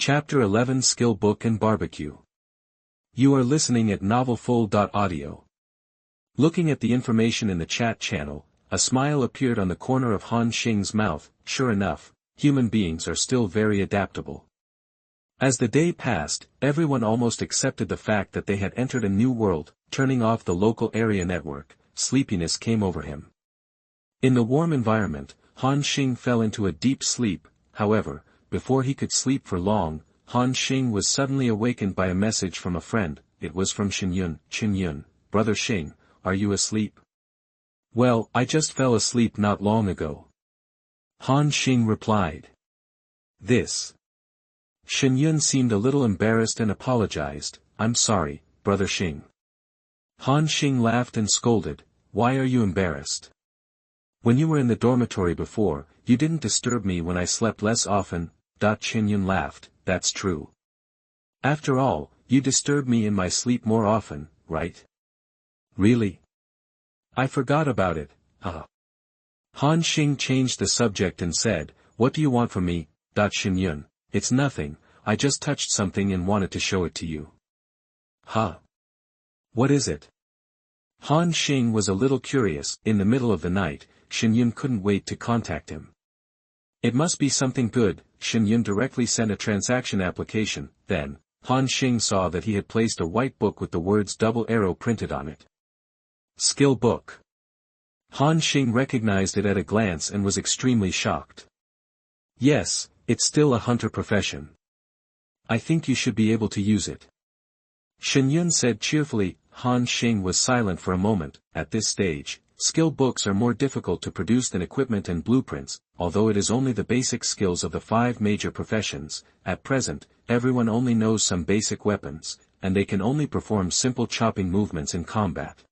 Chapter 11 Skill Book and Barbecue. You are listening at novelfull.audio. Looking at the information in the chat channel, a smile appeared on the corner of Han Xing's mouth. Sure enough, human beings are still very adaptable. As the day passed, everyone almost accepted the fact that they had entered a new world. Turning off the local area network, sleepiness came over him. In the warm environment, Han Xing fell into a deep sleep. However, before he could sleep for long, Han Xing was suddenly awakened by a message from a friend. It was from Qinyun. Qinyun, brother Xing, are you asleep? Well, I just fell asleep not long ago. Han Xing replied. This. Qinyun seemed a little embarrassed and apologized. I'm sorry, brother Xing. Han Xing laughed and scolded. Why are you embarrassed? When you were in the dormitory before, you didn't disturb me when I slept less often. Qinyun laughed. That's true. After all, you disturb me in my sleep more often, right? Really? I forgot about it. Han Xing changed the subject and said, what do you want from me? Qinyun, it's nothing, I just touched something and wanted to show it to you. Huh? What is it? Han Xing was a little curious. In the middle of the night, Qinyun couldn't wait to contact him. It must be something good. Qinyun directly sent a transaction application. Then, Han Xing saw that he had placed a white book with the words double arrow printed on it. Skill book. Han Xing recognized it at a glance and was extremely shocked. Yes, it's still a hunter profession. I think you should be able to use it. Qinyun said cheerfully. Han Xing was silent for a moment. At this stage, skill books are more difficult to produce than equipment and blueprints, although it is only the basic skills of the 5 major professions. At present, everyone only knows some basic weapons, and they can only perform simple chopping movements in combat.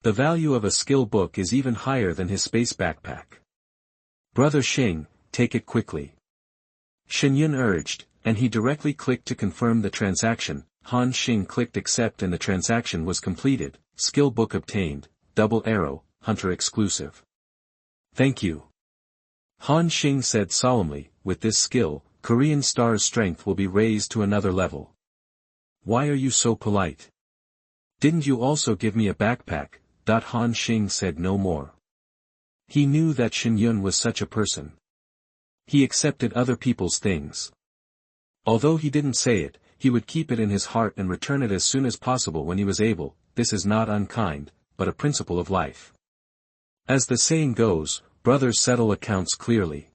The value of a skill book is even higher than his space backpack. Brother Xing, take it quickly. Qinyun urged, and he directly clicked to confirm the transaction. Han Xing clicked accept and the transaction was completed. Skill book obtained. Double arrow, hunter exclusive. Thank you. Han Xing said solemnly, with this skill, Korean Star's strength will be raised to another level. Why are you so polite? Didn't you also give me a backpack? Han Xing said no more. He knew that Qinyun was such a person. He accepted other people's things. Although he didn't say it, he would keep it in his heart and return it as soon as possible when he was able. This is not unkind, but a principle of life. As the saying goes, brothers settle accounts clearly.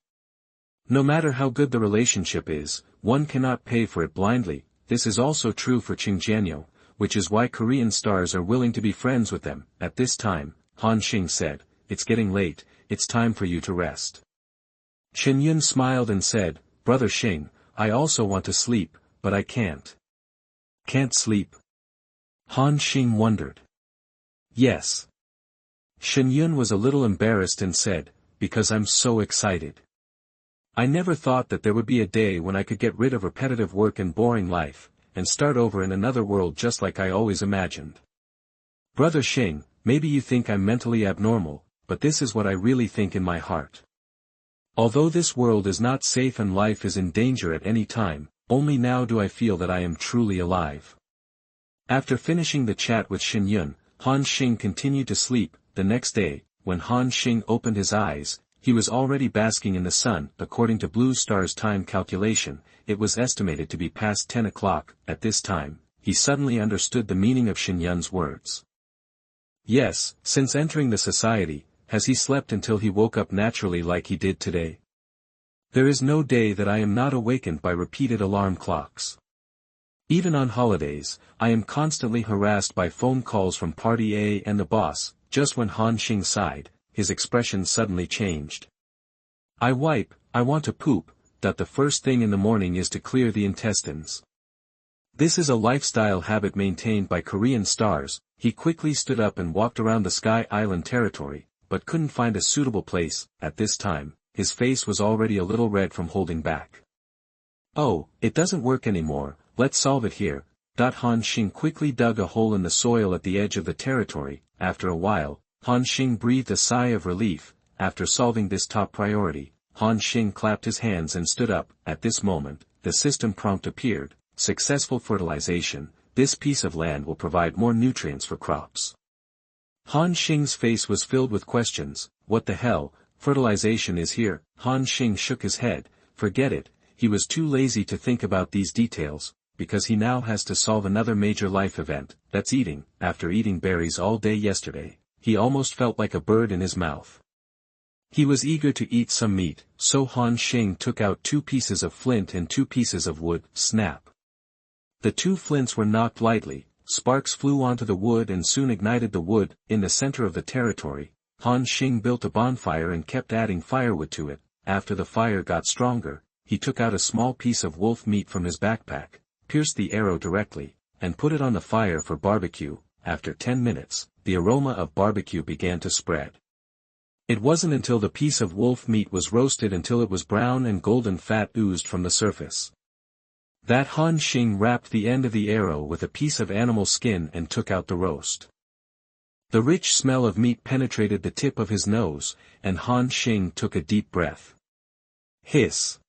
No matter how good the relationship is, one cannot pay for it blindly. This is also true for Qingjianyo, which is why Korean stars are willing to be friends with them. At this time, Han Xing said, it's getting late, it's time for you to rest. Qinyun smiled and said, Brother Xing, I also want to sleep, but I can't. Can't sleep? Han Xing wondered. Yes. Qinyun was a little embarrassed and said, because I'm so excited. I never thought that there would be a day when I could get rid of repetitive work and boring life, and start over in another world just like I always imagined. Brother Xing, maybe you think I'm mentally abnormal, but this is what I really think in my heart. Although this world is not safe and life is in danger at any time, only now do I feel that I am truly alive. After finishing the chat with Qinyun, Han Xing continued to sleep. The next day, when Han Xing opened his eyes, he was already basking in the sun. According to Blue Star's time calculation, it was estimated to be past 10 o'clock. At this time, he suddenly understood the meaning of Qinyun's words. Yes, since entering the society, has he slept until he woke up naturally like he did today? There is no day that I am not awakened by repeated alarm clocks. Even on holidays, I am constantly harassed by phone calls from Party A and the boss. Just when Han Xing sighed, his expression suddenly changed. I want to poop. The first thing in the morning is to clear the intestines. This is a lifestyle habit maintained by Korean stars. He quickly stood up and walked around the Sky Island territory, but couldn't find a suitable place. At this time, his face was already a little red from holding back. Oh, it doesn't work anymore, let's solve it here. Han Xing quickly dug a hole in the soil at the edge of the territory. After a while, Han Xing breathed a sigh of relief. After solving this top priority, Han Xing clapped his hands and stood up. At this moment, the system prompt appeared: successful fertilization. This piece of land will provide more nutrients for crops. Han Xing's face was filled with questions. What the hell, fertilization is here? Han Xing shook his head. Forget it, he was too lazy to think about these details, because he now has to solve another major life event, that's eating. After eating berries all day yesterday, he almost felt like a bird in his mouth. He was eager to eat some meat, so Han Xing took out 2 pieces of flint and 2 pieces of wood. Snap! The 2 flints were knocked lightly, sparks flew onto the wood and soon ignited the wood. In the center of the territory, Han Xing built a bonfire and kept adding firewood to it. After the fire got stronger, he took out a small piece of wolf meat from his backpack, pierced the arrow directly, and put it on the fire for barbecue. After 10 minutes, the aroma of barbecue began to spread. It wasn't until the piece of wolf meat was roasted until it was brown and golden fat oozed from the surface. That Han Xing wrapped the end of the arrow with a piece of animal skin and took out the roast. The rich smell of meat penetrated the tip of his nose, and Han Xing took a deep breath. Hiss!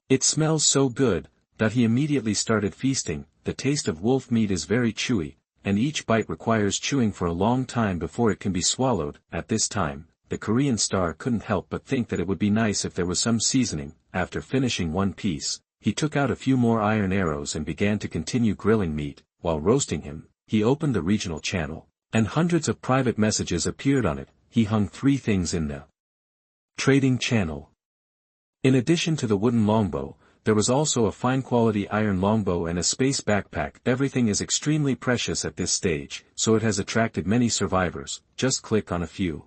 It smells so good, that he immediately started feasting. The taste of wolf meat is very chewy, and each bite requires chewing for a long time before it can be swallowed. At this time, the Korean star couldn't help but think that it would be nice if there was some seasoning. After finishing one piece, he took out a few more iron arrows and began to continue grilling meat. While roasting him, he opened the regional channel, and hundreds of private messages appeared on it. He hung 3 things in the trading channel. In addition to the wooden longbow, there was also a fine-quality iron longbow and a space backpack. Everything is extremely precious at this stage, so it has attracted many survivors. Just click on a few.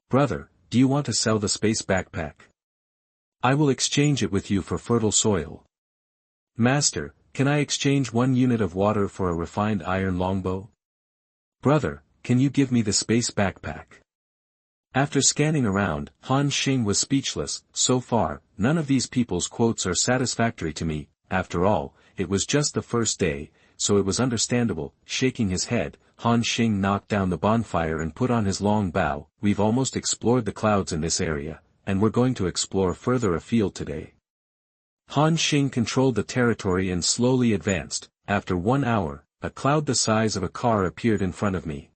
Brother, do you want to sell the space backpack? I will exchange it with you for fertile soil. Master, can I exchange 1 unit of water for a refined iron longbow? Brother, can you give me the space backpack? After scanning around, Han Xing was speechless. So far, none of these people's quotes are satisfactory to me. After all, it was just the first day, so it was understandable. Shaking his head, Han Xing knocked down the bonfire and put on his long bow. We've almost explored the clouds in this area, and we're going to explore further afield today. Han Xing controlled the territory and slowly advanced. After 1 hour, a cloud the size of a car appeared in front of me.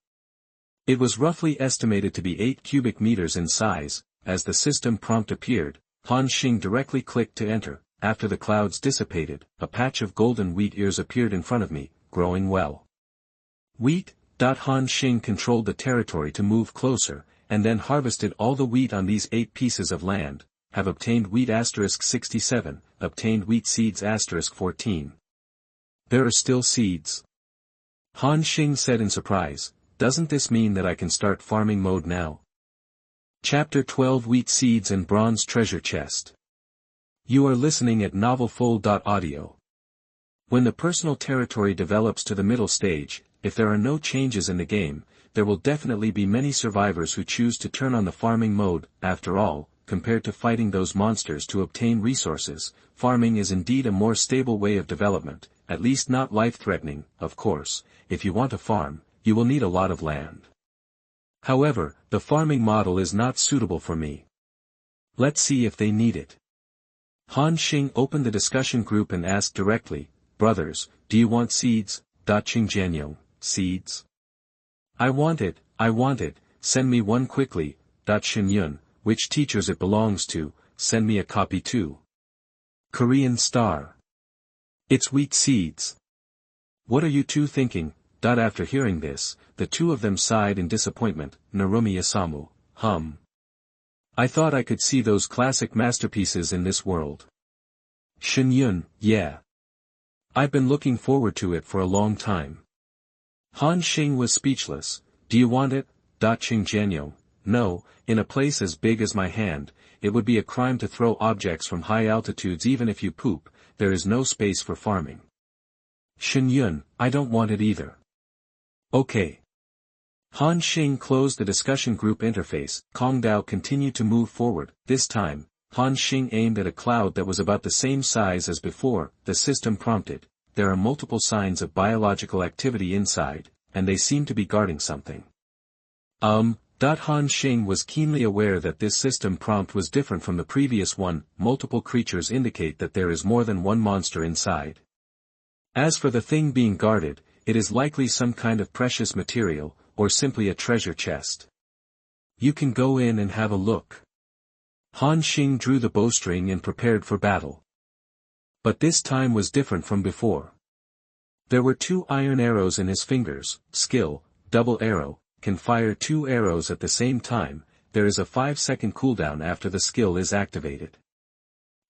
It was roughly estimated to be 8 cubic meters in size. As the system prompt appeared, Han Xing directly clicked to enter. After the clouds dissipated, a patch of golden wheat ears appeared in front of me, growing well. Wheat. Han Xing controlled the territory to move closer, and then harvested all the wheat on these 8 pieces of land. Have obtained wheat *67, obtained wheat seeds *14. There are still seeds. Han Xing said in surprise. Doesn't this mean that I can start farming mode now? Chapter 12 Wheat Seeds and Bronze Treasure Chest. You are listening at novelfull.audio. When the personal territory develops to the middle stage, if there are no changes in the game, there will definitely be many survivors who choose to turn on the farming mode. After all, compared to fighting those monsters to obtain resources, farming is indeed a more stable way of development, at least not life-threatening. Of course, if you want to farm, you will need a lot of land. However, the farming model is not suitable for me. Let's see if they need it. Han Xing opened the discussion group and asked directly, Brothers, do you want seeds? Qingjianyong, seeds? I want it, send me one quickly. Shinyun, which teachers it belongs to, send me a copy too. Korean star. It's wheat seeds. What are you two thinking? After hearing this, the 2 of them sighed in disappointment. Narumi Isamu, I thought I could see those classic masterpieces in this world. Shinyun, yeah. I've been looking forward to it for a long time. Han Xing was speechless. Do you want it? Qingjianyong, no, in a place as big as my hand, it would be a crime to throw objects from high altitudes. Even if you poop, there is no space for farming. Shinyun, I don't want it either. Okay. Han Xing closed the discussion group interface. Kongdao continued to move forward. This time, Han Xing aimed at a cloud that was about the same size as before. The system prompted. There are multiple signs of biological activity inside, and they seem to be guarding something. Han Xing was keenly aware that this system prompt was different from the previous one. Multiple creatures indicate that there is more than one monster inside. As for the thing being guarded, it is likely some kind of precious material, or simply a treasure chest. You can go in and have a look. Han Xing drew the bowstring and prepared for battle. But this time was different from before. There were 2 iron arrows in his fingers. Skill, double arrow, can fire 2 arrows at the same time. There is a 5-second cooldown after the skill is activated.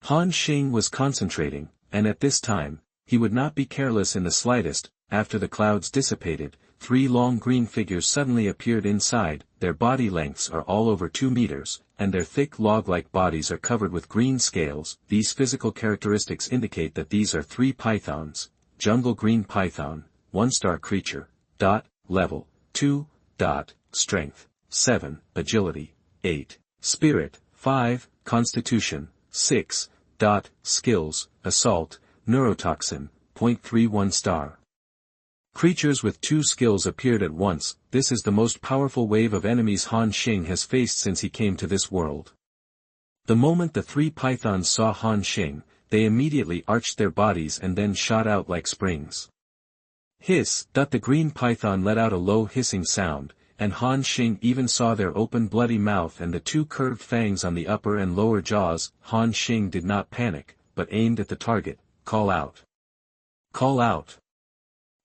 Han Xing was concentrating, and at this time, he would not be careless in the slightest. After the clouds dissipated, 3 long green figures suddenly appeared inside. Their body lengths are all over 2 meters, and their thick log-like bodies are covered with green scales. These physical characteristics indicate that these are 3 pythons. Jungle green python, 1-star creature, level, 2, strength, 7, agility, 8, spirit, 5, constitution, 6, skills, assault, neurotoxin, 0.31 star. Creatures with 2 skills appeared at once. This is the most powerful wave of enemies Han Xing has faced since he came to this world. The moment the 3 pythons saw Han Xing, they immediately arched their bodies and then shot out like springs. Hiss! The green python let out a low hissing sound, and Han Xing even saw their open bloody mouth and the 2 curved fangs on the upper and lower jaws. Han Xing did not panic, but aimed at the target. Call out. Call out.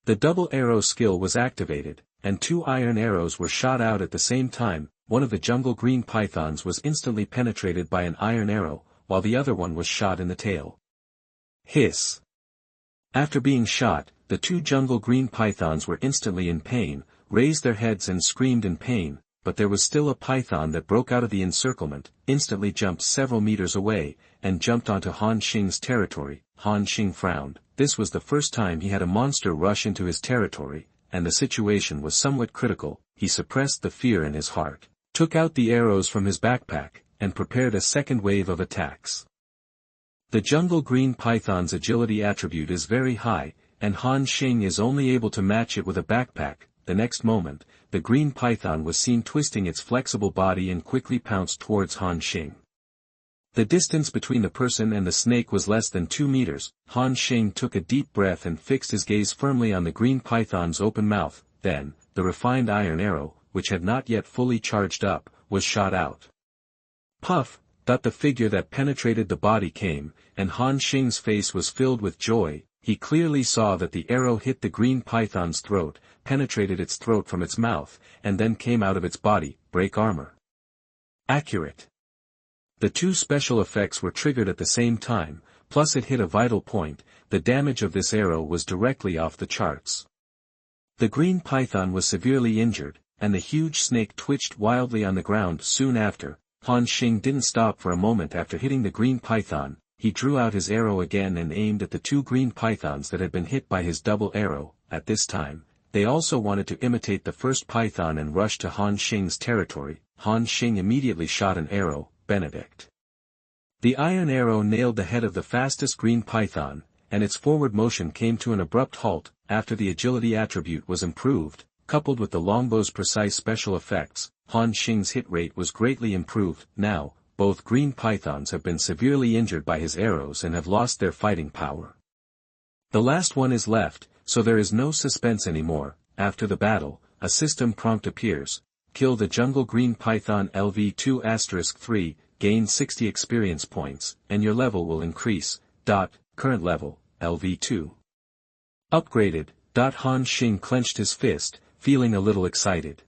The double arrow skill was activated, and 2 iron arrows were shot out at the same time. One of the jungle green pythons was instantly penetrated by an iron arrow, while the other one was shot in the tail. Hiss! After being shot, the 2 jungle green pythons were instantly in pain, raised their heads and screamed in pain, but there was still a python that broke out of the encirclement, instantly jumped several meters away, and jumped onto Han Xing's territory. Han Xing frowned. This was the first time he had a monster rush into his territory, and the situation was somewhat critical. He suppressed the fear in his heart, took out the arrows from his backpack, and prepared a second wave of attacks. The jungle green python's agility attribute is very high, and Han Xing is only able to match it with a backpack. The next moment, the green python was seen twisting its flexible body and quickly pounced towards Han Xing. The distance between the person and the snake was less than 2 meters. Han Xing took a deep breath and fixed his gaze firmly on the green python's open mouth. Then, the refined iron arrow, which had not yet fully charged up, was shot out. Puff! The figure that penetrated the body came, and Han Xing's face was filled with joy. He clearly saw that the arrow hit the green python's throat, penetrated its throat from its mouth, and then came out of its body. Break armor. Accurate. The 2 special effects were triggered at the same time, plus it hit a vital point. The damage of this arrow was directly off the charts. The green python was severely injured, and the huge snake twitched wildly on the ground soon after. Han Xing didn't stop for a moment after hitting the green python. He drew out his arrow again and aimed at the 2 green pythons that had been hit by his double arrow. At this time, they also wanted to imitate the first python and rush to Han Xing's territory. Han Xing immediately shot an arrow. Benedict. The iron arrow nailed the head of the fastest green python, and its forward motion came to an abrupt halt. After the agility attribute was improved, coupled with the longbow's precise special effects, Han Xing's hit rate was greatly improved. Now, both green pythons have been severely injured by his arrows and have lost their fighting power. The last one is left, so there is no suspense anymore. After the battle, a system prompt appears. Kill the jungle green python LV2*3, gain 60 experience points, and your level will increase. Current level, LV2. Upgraded. Han Xing clenched his fist, feeling a little excited.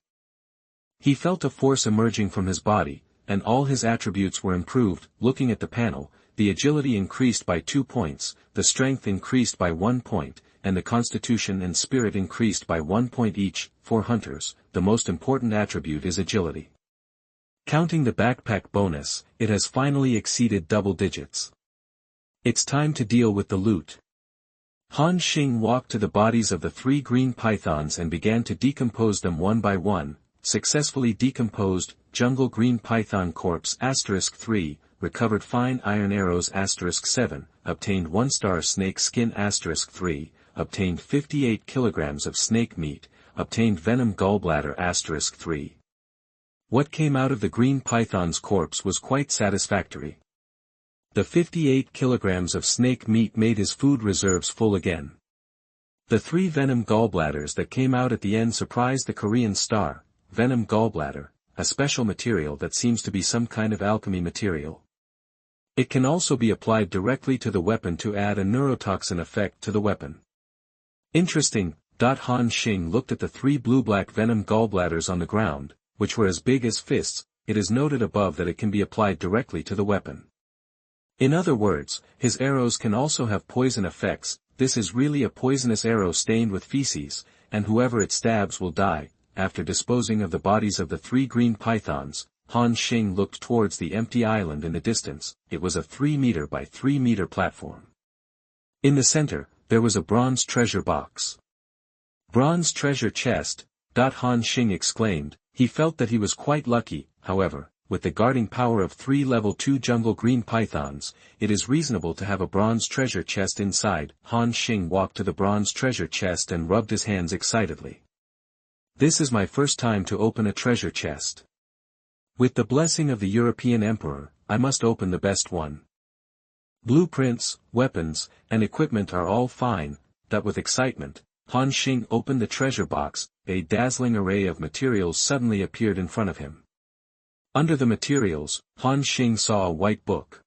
He felt a force emerging from his body, and all his attributes were improved. Looking at the panel, the agility increased by 2 points, the strength increased by 1 point, and the constitution and spirit increased by 1 point each. For hunters, the most important attribute is agility. Counting the backpack bonus, it has finally exceeded double digits. It's time to deal with the loot. Han Xing walked to the bodies of the 3 green pythons and began to decompose them one by one. Successfully decomposed. Jungle green python corpse *3, recovered fine iron arrows *7, obtained 1-star snake skin *3, obtained 58 kilograms of snake meat, obtained venom gallbladder *3. What came out of the green python's corpse was quite satisfactory. The 58 kilograms of snake meat made his food reserves full again. The 3 venom gallbladders that came out at the end surprised the Korean star. Venom gallbladder, a special material that seems to be some kind of alchemy material. It can also be applied directly to the weapon to add a neurotoxin effect to the weapon. Interesting. Han Xing looked at the 3 blue-black venom gallbladders on the ground, which were as big as fists. It is noted above that it can be applied directly to the weapon. In other words, his arrows can also have poison effects. This is really a poisonous arrow stained with feces, and whoever it stabs will die. After disposing of the bodies of the 3 green pythons, Han Xing looked towards the empty island in the distance. It was a 3-meter by 3-meter platform. In the center, there was a bronze treasure box. Bronze treasure chest, Han Xing exclaimed. He felt that he was quite lucky. However, with the guarding power of 3 level 2 jungle green pythons, it is reasonable to have a bronze treasure chest inside. Han Xing walked to the bronze treasure chest and rubbed his hands excitedly. This is my first time to open a treasure chest. With the blessing of the European Emperor, I must open the best one. Blueprints, weapons, and equipment are all fine. That with excitement, Han Xing opened the treasure box. A dazzling array of materials suddenly appeared in front of him. Under the materials, Han Xing saw a white book.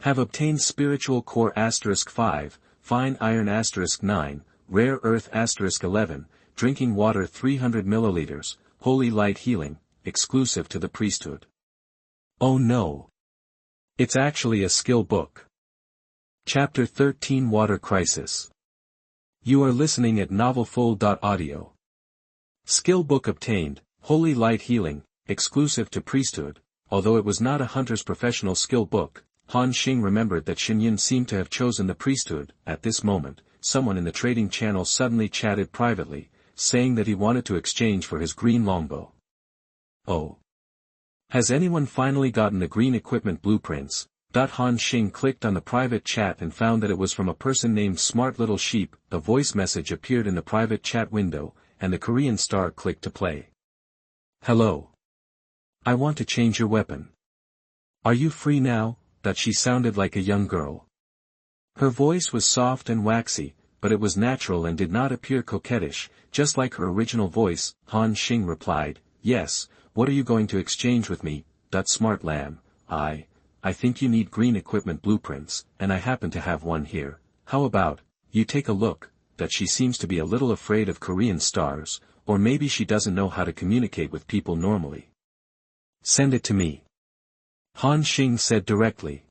Have obtained spiritual core *5, fine iron *9, rare earth *11, drinking water 300 milliliters, holy light healing, exclusive to the priesthood. Oh no! It's actually a skill book. Chapter 13 Water Crisis. You are listening at novelfull.audio. Skill book obtained, holy light healing, exclusive to priesthood. Although it was not a hunter's professional skill book, Han Xing remembered that Xinyan seemed to have chosen the priesthood. At this moment, someone in the trading channel suddenly chatted privately, saying that he wanted to exchange for his green longbow. Oh! Has anyone finally gotten the green equipment blueprints? Han Xing clicked on the private chat and found that it was from a person named Smart Little Sheep. A voice message appeared in the private chat window, and the Korean star clicked to play. Hello. I want to change your weapon. Are you free now? She sounded like a young girl. Her voice was soft and waxy, but it was natural and did not appear coquettish, just like her original voice. Han Xing replied, yes, what are you going to exchange with me? Smart lamb, I think you need green equipment blueprints, and I happen to have one here. How about, you take a look? She seems to be a little afraid of Korean stars, or maybe she doesn't know how to communicate with people normally. Send it to me. Han Xing said directly.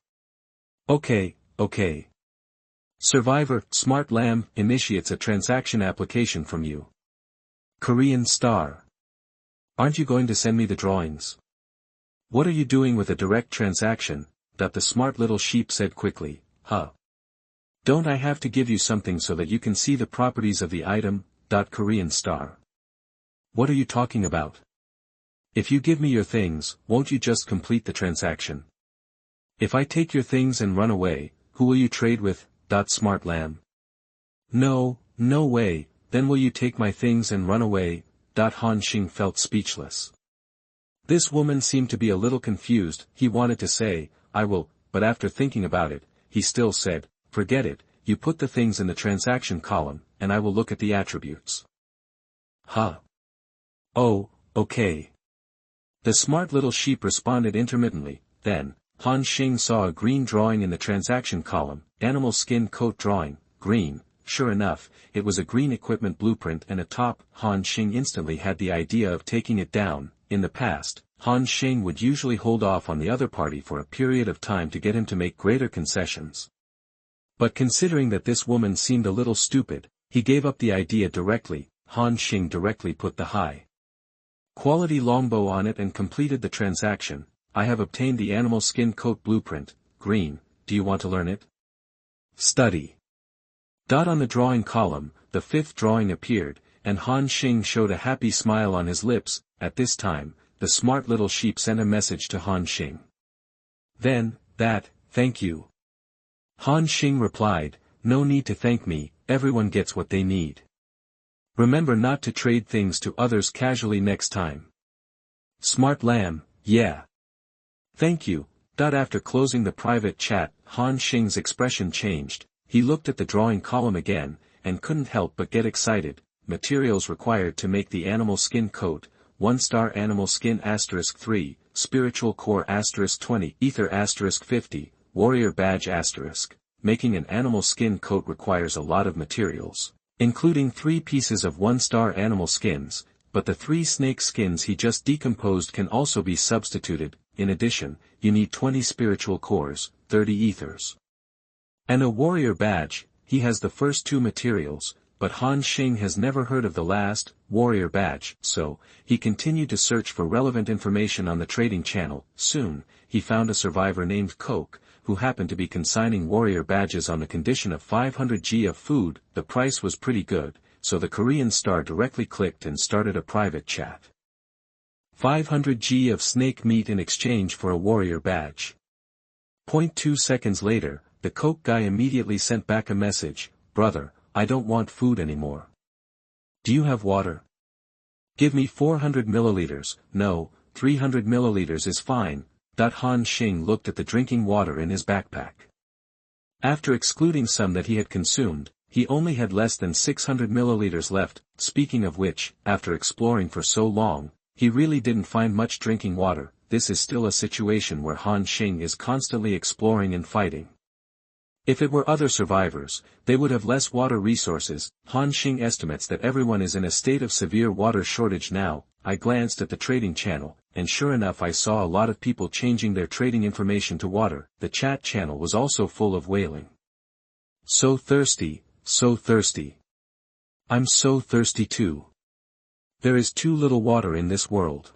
Okay. Survivor, Smart Lamb, initiates a transaction application from you. Korean star. Aren't you going to send me the drawings? What are you doing with a direct transaction? The Smart Little Sheep said quickly. Don't I have to give you something so that you can see the properties of the item? Korean star. What are you talking about? If you give me your things, won't you just complete the transaction? If I take your things and run away, who will you trade with? Smart Lamb. No way, then will you take my things and run away? Han Xing felt speechless. This woman seemed to be a little confused. He wanted to say, I will, but after thinking about it, he still said, forget it, you put the things in the transaction column, and I will look at the attributes. Oh, okay. The Smart Little Sheep responded intermittently. Then, Han Xing saw a green drawing in the transaction column, animal skin coat drawing, green. Sure enough, it was a green equipment blueprint and a top. Han Xing instantly had the idea of taking it down. In the past, Han Xing would usually hold off on the other party for a period of time to get him to make greater concessions. But considering that this woman seemed a little stupid, he gave up the idea directly. Han Xing directly put the high quality longbow on it and completed the transaction. I have obtained the animal skin coat blueprint, green. Do you want to learn it? Study. On the drawing column, the 5th drawing appeared, and Han Xing showed a happy smile on his lips. At this time, the Smart Little Sheep sent a message to Han Xing. Then, thank you. Han Xing replied, no need to thank me, everyone gets what they need. Remember not to trade things to others casually next time. Smart lamb, yeah. Thank you. After closing the private chat, Han Xing's expression changed. He looked at the drawing column again, and couldn't help but get excited. Materials required to make the animal skin coat: 1-star animal skin *3, spiritual core *20, ether *50, warrior badge *. Making an animal skin coat requires a lot of materials, including 3 pieces of 1-star animal skins, but the 3 snake skins he just decomposed can also be substituted. In addition, you need 20 spiritual cores, 30 ethers, and a warrior badge. He has the first 2 materials, but Han Xing has never heard of the last, warrior badge, so he continued to search for relevant information on the trading channel. Soon, he found a survivor named Coke, who happened to be consigning warrior badges on the condition of 500 G of food. The price was pretty good, so the Korean star directly clicked and started a private chat. 500 G of snake meat in exchange for a warrior badge. 0.2 seconds later, the Coke guy immediately sent back a message: "Brother, I don't want food anymore. Do you have water? Give me 400 milliliters, no, 300 milliliters is fine." Han Xing looked at the drinking water in his backpack. After excluding some that he had consumed, he only had less than 600 milliliters left. Speaking of which, after exploring for so long, he really didn't find much drinking water. This is still a situation where Han Xing is constantly exploring and fighting. If it were other survivors, they would have less water resources. Han Xing estimates that everyone is in a state of severe water shortage now. I glanced at the trading channel, and sure enough I saw a lot of people changing their trading information to water. The chat channel was also full of wailing. So thirsty, so thirsty. I'm so thirsty too. There is too little water in this world.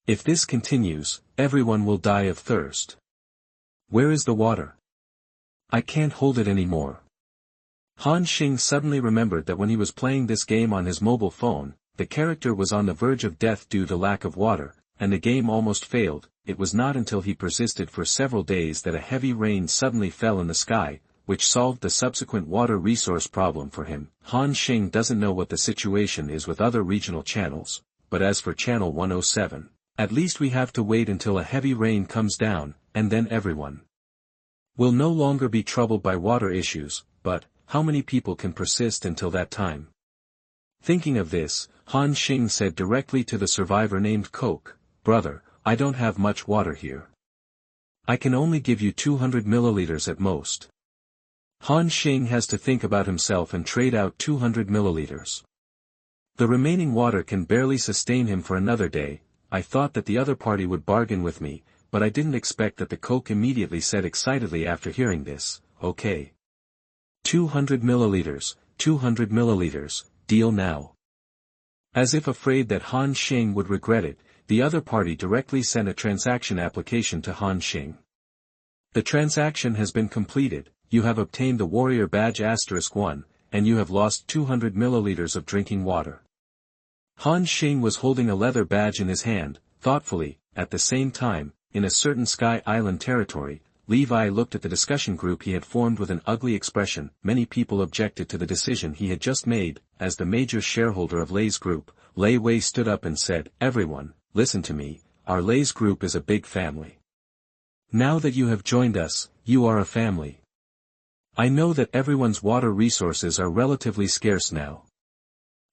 If this continues, everyone will die of thirst. Where is the water? I can't hold it anymore. Han Xing suddenly remembered that when he was playing this game on his mobile phone, the character was on the verge of death due to lack of water, and the game almost failed. It was not until he persisted for several days that a heavy rain suddenly fell in the sky, which solved the subsequent water resource problem for him. Han Xing doesn't know what the situation is with other regional channels, but as for Channel 107, at least we have to wait until a heavy rain comes down, and then everyone will no longer be troubled by water issues. But how many people can persist until that time? Thinking of this, Han Xing said directly to the survivor named Coke, "Brother, I don't have much water here. I can only give you 200 milliliters at most." Han Xing has to think about himself and trade out 200 milliliters. The remaining water can barely sustain him for another day. I thought that the other party would bargain with me, but I didn't expect that. The Coke immediately said excitedly after hearing this, "Okay. 200 milliliters, 200 milliliters, deal now." As if afraid that Han Xing would regret it, the other party directly sent a transaction application to Han Xing. The transaction has been completed. You have obtained the warrior badge *1, and you have lost 200 milliliters of drinking water. Han Xing was holding a leather badge in his hand, thoughtfully. At the same time, in a certain Sky Island territory, Levi looked at the discussion group he had formed with an ugly expression. Many people objected to the decision he had just made. As the major shareholder of Lei's group, Lei Wei stood up and said, "Everyone, listen to me, our Lei's group is a big family. Now that you have joined us, you are a family. I know that everyone's water resources are relatively scarce now.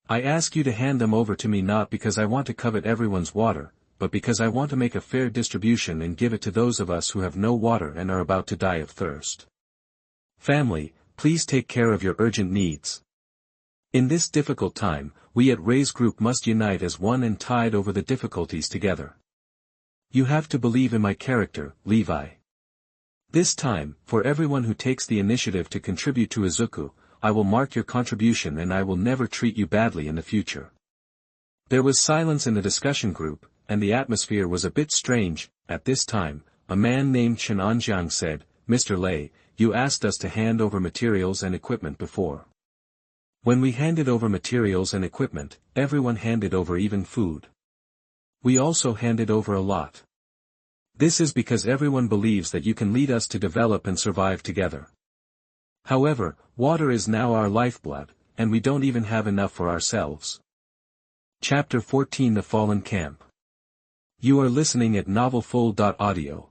I ask you to hand them over to me not because I want to covet everyone's water, but because I want to make a fair distribution and give it to those of us who have no water and are about to die of thirst. Family, please take care of your urgent needs. In this difficult time, we at Rei's group must unite as one and tide over the difficulties together. You have to believe in my character, Levi. This time, for everyone who takes the initiative to contribute to Izuku, I will mark your contribution and I will never treat you badly in the future." There was silence in the discussion group, and the atmosphere was a bit strange. At this time, a man named Chen Anjiang said, "Mr. Lei, you asked us to hand over materials and equipment before. When we handed over materials and equipment, everyone handed over even food. We also handed over a lot. This is because everyone believes that you can lead us to develop and survive together. However, water is now our lifeblood, and we don't even have enough for ourselves." Chapter 14: The Fallen Camp. You are listening at novelfull.audio.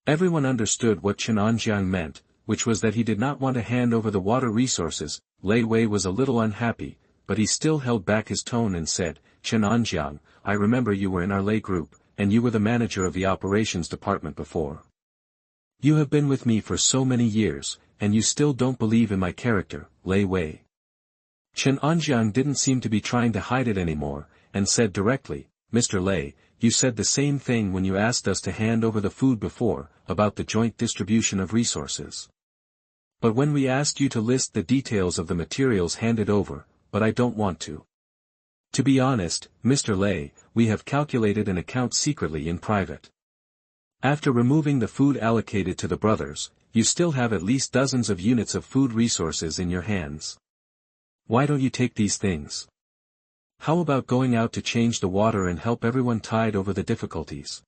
Everyone understood what Chen Anjiang meant, which was that he did not want to hand over the water resources. Lei Wei was a little unhappy, but he still held back his tone and said, Chen Anjiang, I remember you were in our Lei group, and you were the manager of the operations department before. You have been with me for so many years, and you still don't believe in my character, Lei Wei. Chen Anjiang didn't seem to be trying to hide it anymore, and said directly, Mr. Lei, you said the same thing when you asked us to hand over the food before, about the joint distribution of resources. But when we asked you to list the details of the materials handed over, but I don't want to. To be honest, Mr. Lei, we have calculated an account secretly in private. After removing the food allocated to the brothers, you still have at least dozens of units of food resources in your hands. Why don't you take these things? How about going out to change the water and help everyone tide over the difficulties?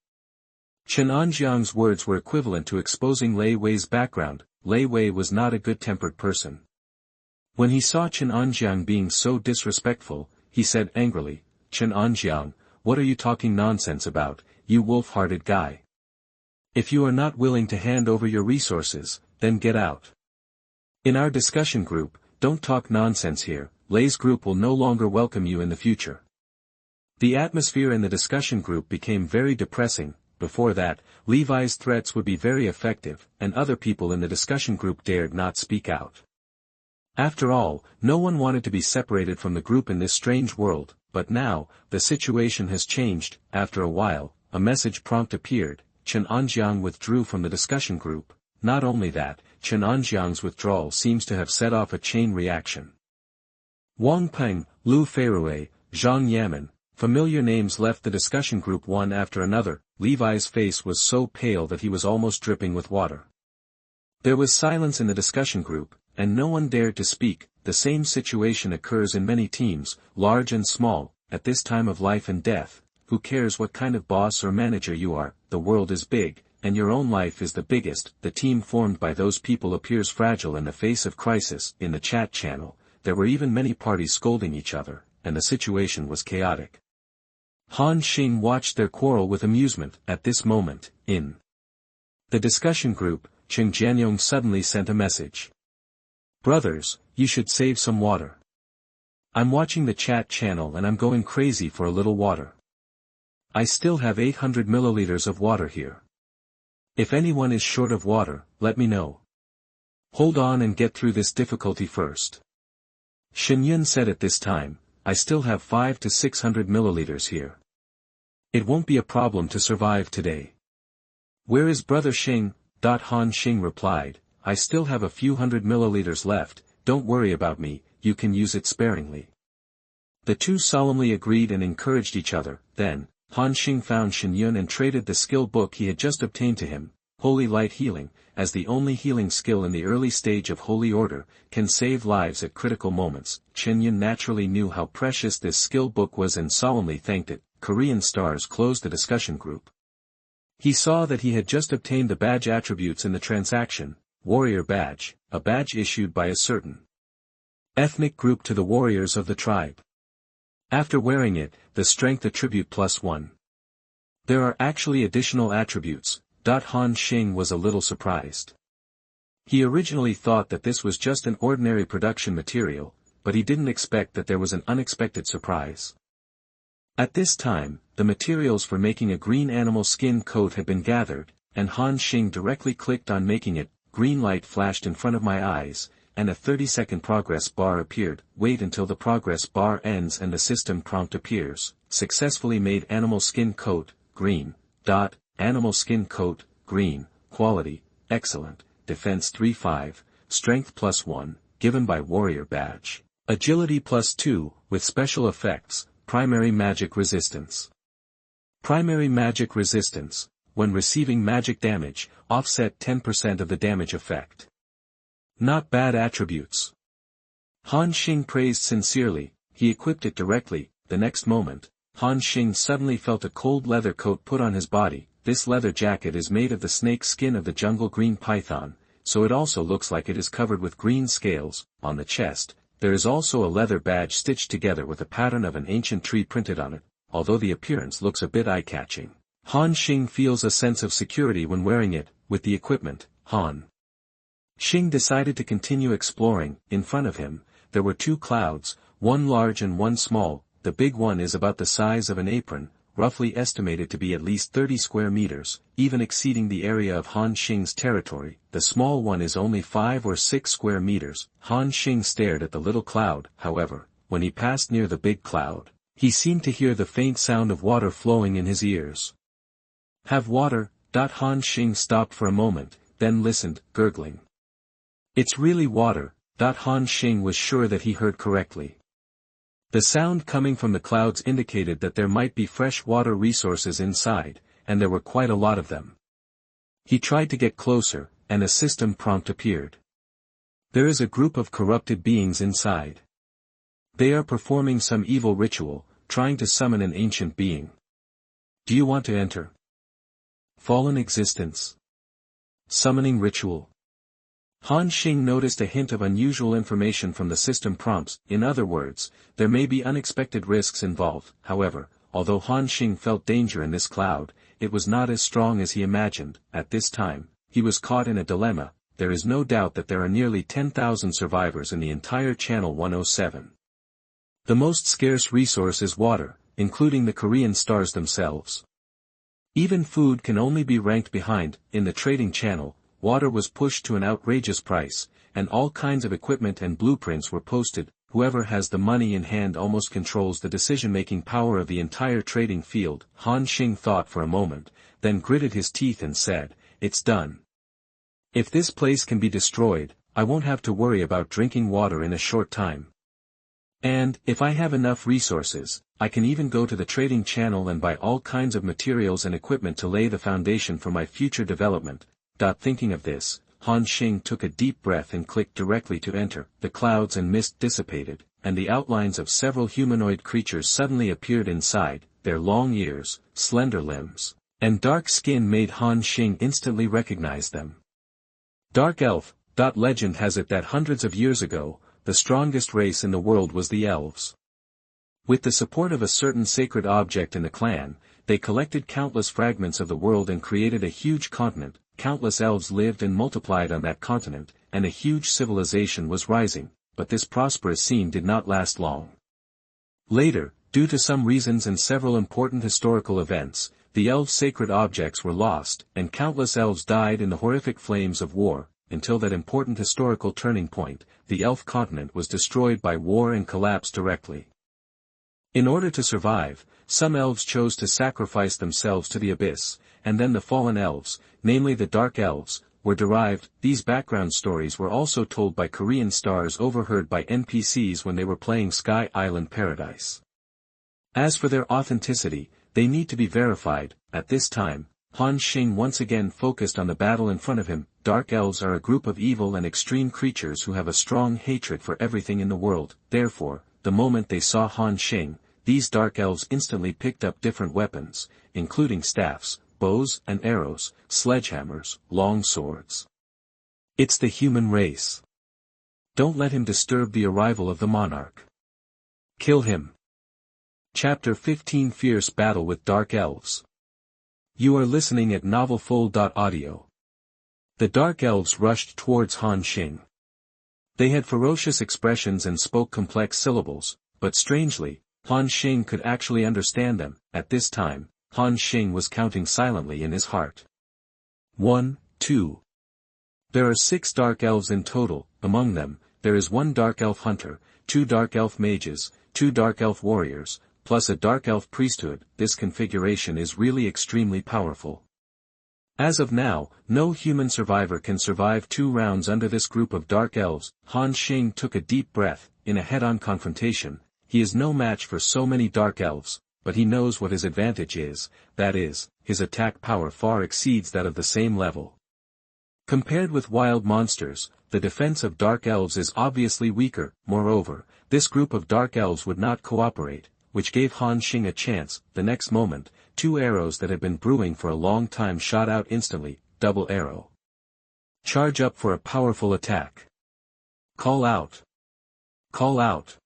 Chen Anjiang's words were equivalent to exposing Lei Wei's background. Lei Wei was not a good-tempered person. When he saw Chen Anjiang being so disrespectful, he said angrily, Chen Anjiang, what are you talking nonsense about, you wolf-hearted guy? If you are not willing to hand over your resources, then get out. In our discussion group, don't talk nonsense here. Lei's group will no longer welcome you in the future. The atmosphere in the discussion group became very depressing. Before that, Levi's threats would be very effective, and other people in the discussion group dared not speak out. After all, no one wanted to be separated from the group in this strange world, but now, the situation has changed. After a while, a message prompt appeared. Chen Anjiang withdrew from the discussion group. Not only that, Chen Anjiang's withdrawal seems to have set off a chain reaction. Wang Peng, Lu Feirui, Zhang Yamen, familiar names left the discussion group one after another. Levi's face was so pale that he was almost dripping with water. There was silence in the discussion group, and no one dared to speak. The same situation occurs in many teams, large and small, at this time of life and death. Who cares what kind of boss or manager you are, the world is big, and your own life is the biggest. The team formed by those people appears fragile in the face of crisis. In the chat channel, there were even many parties scolding each other, and the situation was chaotic. Han Xing watched their quarrel with amusement. At this moment, in the discussion group, Cheng Jianyong suddenly sent a message. Brothers, you should save some water. I'm watching the chat channel and I'm going crazy for a little water. I still have 800 milliliters of water here. If anyone is short of water, let me know. Hold on and get through this difficulty first. Shen Yun said at this time, I still have 500 to 600 milliliters here. It won't be a problem to survive today. Where is Brother Xing? Han Xing replied, I still have a few hundred milliliters left, don't worry about me, you can use it sparingly. The two solemnly agreed and encouraged each other. Then, Han Xing found Shen Yun and traded the skill book he had just obtained to him. Holy Light Healing, as the only healing skill in the early stage of Holy Order, can save lives at critical moments. Shen Yun naturally knew how precious this skill book was and solemnly thanked it. Korean Stars closed the discussion group. He saw that he had just obtained the badge attributes in the transaction. Warrior Badge, a badge issued by a certain ethnic group to the warriors of the tribe. After wearing it, the strength attribute +1. There are actually additional attributes. Han Xing was a little surprised. He originally thought that this was just an ordinary production material, but he didn't expect that there was an unexpected surprise. At this time, the materials for making a green animal skin coat had been gathered, and Han Xing directly clicked on making it. Green light flashed in front of my eyes, and a 30-second progress bar appeared. Wait until the progress bar ends and the system prompt appears. Successfully made animal skin coat, green. Animal skin coat, green, quality, excellent, defense 3-5, strength +1, given by warrior badge. Agility +2, with special effects, primary magic resistance. Primary magic resistance, when receiving magic damage, offset 10% of the damage effect. Not bad attributes. Han Xing praised sincerely. He equipped it directly. The next moment, Han Xing suddenly felt a cold leather coat put on his body. This leather jacket is made of the snake skin of the jungle green python, so it also looks like it is covered with green scales. On the chest, there is also a leather badge stitched together with a pattern of an ancient tree printed on it. although the appearance looks a bit eye-catching. Han Xing feels a sense of security when wearing it. With the equipment, Han Xing decided to continue exploring. In front of him, there were two clouds, one large and one small. The big one is about the size of an apron, roughly estimated to be at least 30 square meters, even exceeding the area of Han Xing's territory. The small one is only 5 or 6 square meters. Han Xing stared at the little cloud. However, when he passed near the big cloud, he seemed to hear the faint sound of water flowing in his ears. Have water? Han Xing stopped for a moment, then listened, gurgling. It's really water. Han Xing was sure that he heard correctly. The sound coming from the clouds indicated that there might be fresh water resources inside, and there were quite a lot of them. He tried to get closer, and a system prompt appeared. There is a group of corrupted beings inside. They are performing some evil ritual, trying to summon an ancient being. Do you want to enter? Fallen existence. Summoning ritual. Han Xing noticed a hint of unusual information from the system prompts. In other words, there may be unexpected risks involved. However, although Han Xing felt danger in this cloud, it was not as strong as he imagined. At this time, he was caught in a dilemma. There is no doubt that there are nearly 10,000 survivors in the entire Channel 107. The most scarce resource is water, including the Korean stars themselves. Even food can only be ranked behind. In the trading channel, water was pushed to an outrageous price, and all kinds of equipment and blueprints were posted. Whoever has the money in hand almost controls the decision-making power of the entire trading field. Han Xing thought for a moment, then gritted his teeth and said, "It's done. If this place can be destroyed, I won't have to worry about drinking water in a short time. And, if I have enough resources, I can even go to the trading channel and buy all kinds of materials and equipment to lay the foundation for my future development." Thinking of this, Han Xing took a deep breath and clicked directly to enter. The clouds and mist dissipated, and the outlines of several humanoid creatures suddenly appeared inside. Their long ears, slender limbs, and dark skin made Han Xing instantly recognize them. Dark Elf. Legend has it that hundreds of years ago, the strongest race in the world was the elves. With the support of a certain sacred object in the clan, they collected countless fragments of the world and created a huge continent. Countless elves lived and multiplied on that continent, and a huge civilization was rising, but this prosperous scene did not last long. Later, due to some reasons and several important historical events, the elves' sacred objects were lost, and countless elves died in the horrific flames of war. Until that important historical turning point, the elf continent was destroyed by war and collapsed directly. In order to survive, some elves chose to sacrifice themselves to the abyss, and then the fallen elves, namely the Dark Elves, were derived. These background stories were also told by Korean stars overheard by NPCs when they were playing Sky Island Paradise. As for their authenticity, they need to be verified. At this time, Han Xing once again focused on the battle in front of him. Dark Elves are a group of evil and extreme creatures who have a strong hatred for everything in the world. Therefore, the moment they saw Han Xing, these Dark Elves instantly picked up different weapons, including staffs, bows and arrows, sledgehammers, long swords. It's the human race. Don't let him disturb the arrival of the monarch. Kill him. Chapter 15 Fierce Battle with Dark Elves. You are listening at novelfull.audio. The Dark Elves rushed towards Han Xing. They had ferocious expressions and spoke complex syllables, but strangely, Han Xing could actually understand them. At this time, Han Xing was counting silently in his heart. 1, 2. There are 6 Dark Elves in total. Among them, there is 1 Dark Elf Hunter, 2 Dark Elf Mages, 2 Dark Elf Warriors, plus a Dark Elf Priesthood. This configuration is really extremely powerful. As of now, no human survivor can survive 2 rounds under this group of Dark Elves. Han Xing took a deep breath. In a head-on confrontation, he is no match for so many Dark Elves, but he knows what his advantage is, that is, his attack power far exceeds that of the same level. Compared with wild monsters, the defense of Dark Elves is obviously weaker. Moreover, this group of Dark Elves would not cooperate, which gave Han Xing a chance. The next moment, 2 arrows that had been brewing for a long time shot out instantly. Double arrow. Charge up for a powerful attack. Call out. Call out.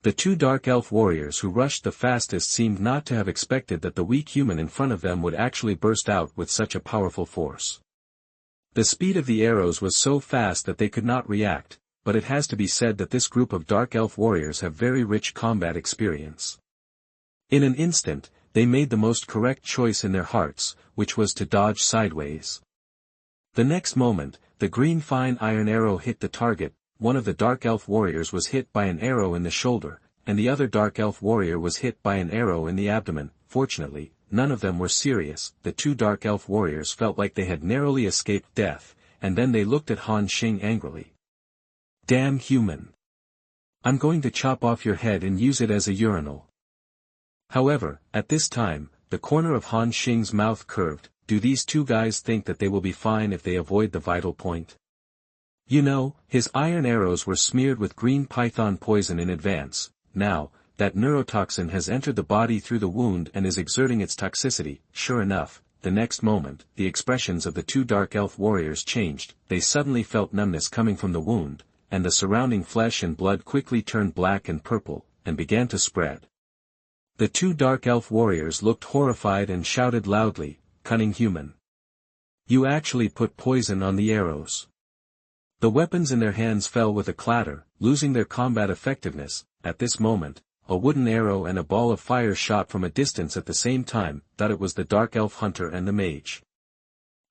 The two Dark Elf warriors who rushed the fastest seemed not to have expected that the weak human in front of them would actually burst out with such a powerful force. The speed of the arrows was so fast that they could not react, but it has to be said that this group of Dark Elf warriors have very rich combat experience. In an instant, they made the most correct choice in their hearts, which was to dodge sideways. The next moment, the green fine iron arrow hit the target. One of the Dark Elf warriors was hit by an arrow in the shoulder, and the other Dark Elf warrior was hit by an arrow in the abdomen. Fortunately, none of them were serious. The two Dark Elf warriors felt like they had narrowly escaped death, and then they looked at Han Xing angrily. "Damn human! I'm going to chop off your head and use it as a urinal." However, at this time, the corner of Han Xing's mouth curved. Do these two guys think that they will be fine if they avoid the vital point? You know, his iron arrows were smeared with green python poison in advance. Now, that neurotoxin has entered the body through the wound and is exerting its toxicity. Sure enough, the next moment, the expressions of the two Dark Elf warriors changed. They suddenly felt numbness coming from the wound, and the surrounding flesh and blood quickly turned black and purple, and began to spread. The two Dark Elf warriors looked horrified and shouted loudly, "Cunning human! You actually put poison on the arrows." The weapons in their hands fell with a clatter, losing their combat effectiveness. At this moment, a wooden arrow and a ball of fire shot from a distance at the same time. That it was the Dark Elf hunter and the mage.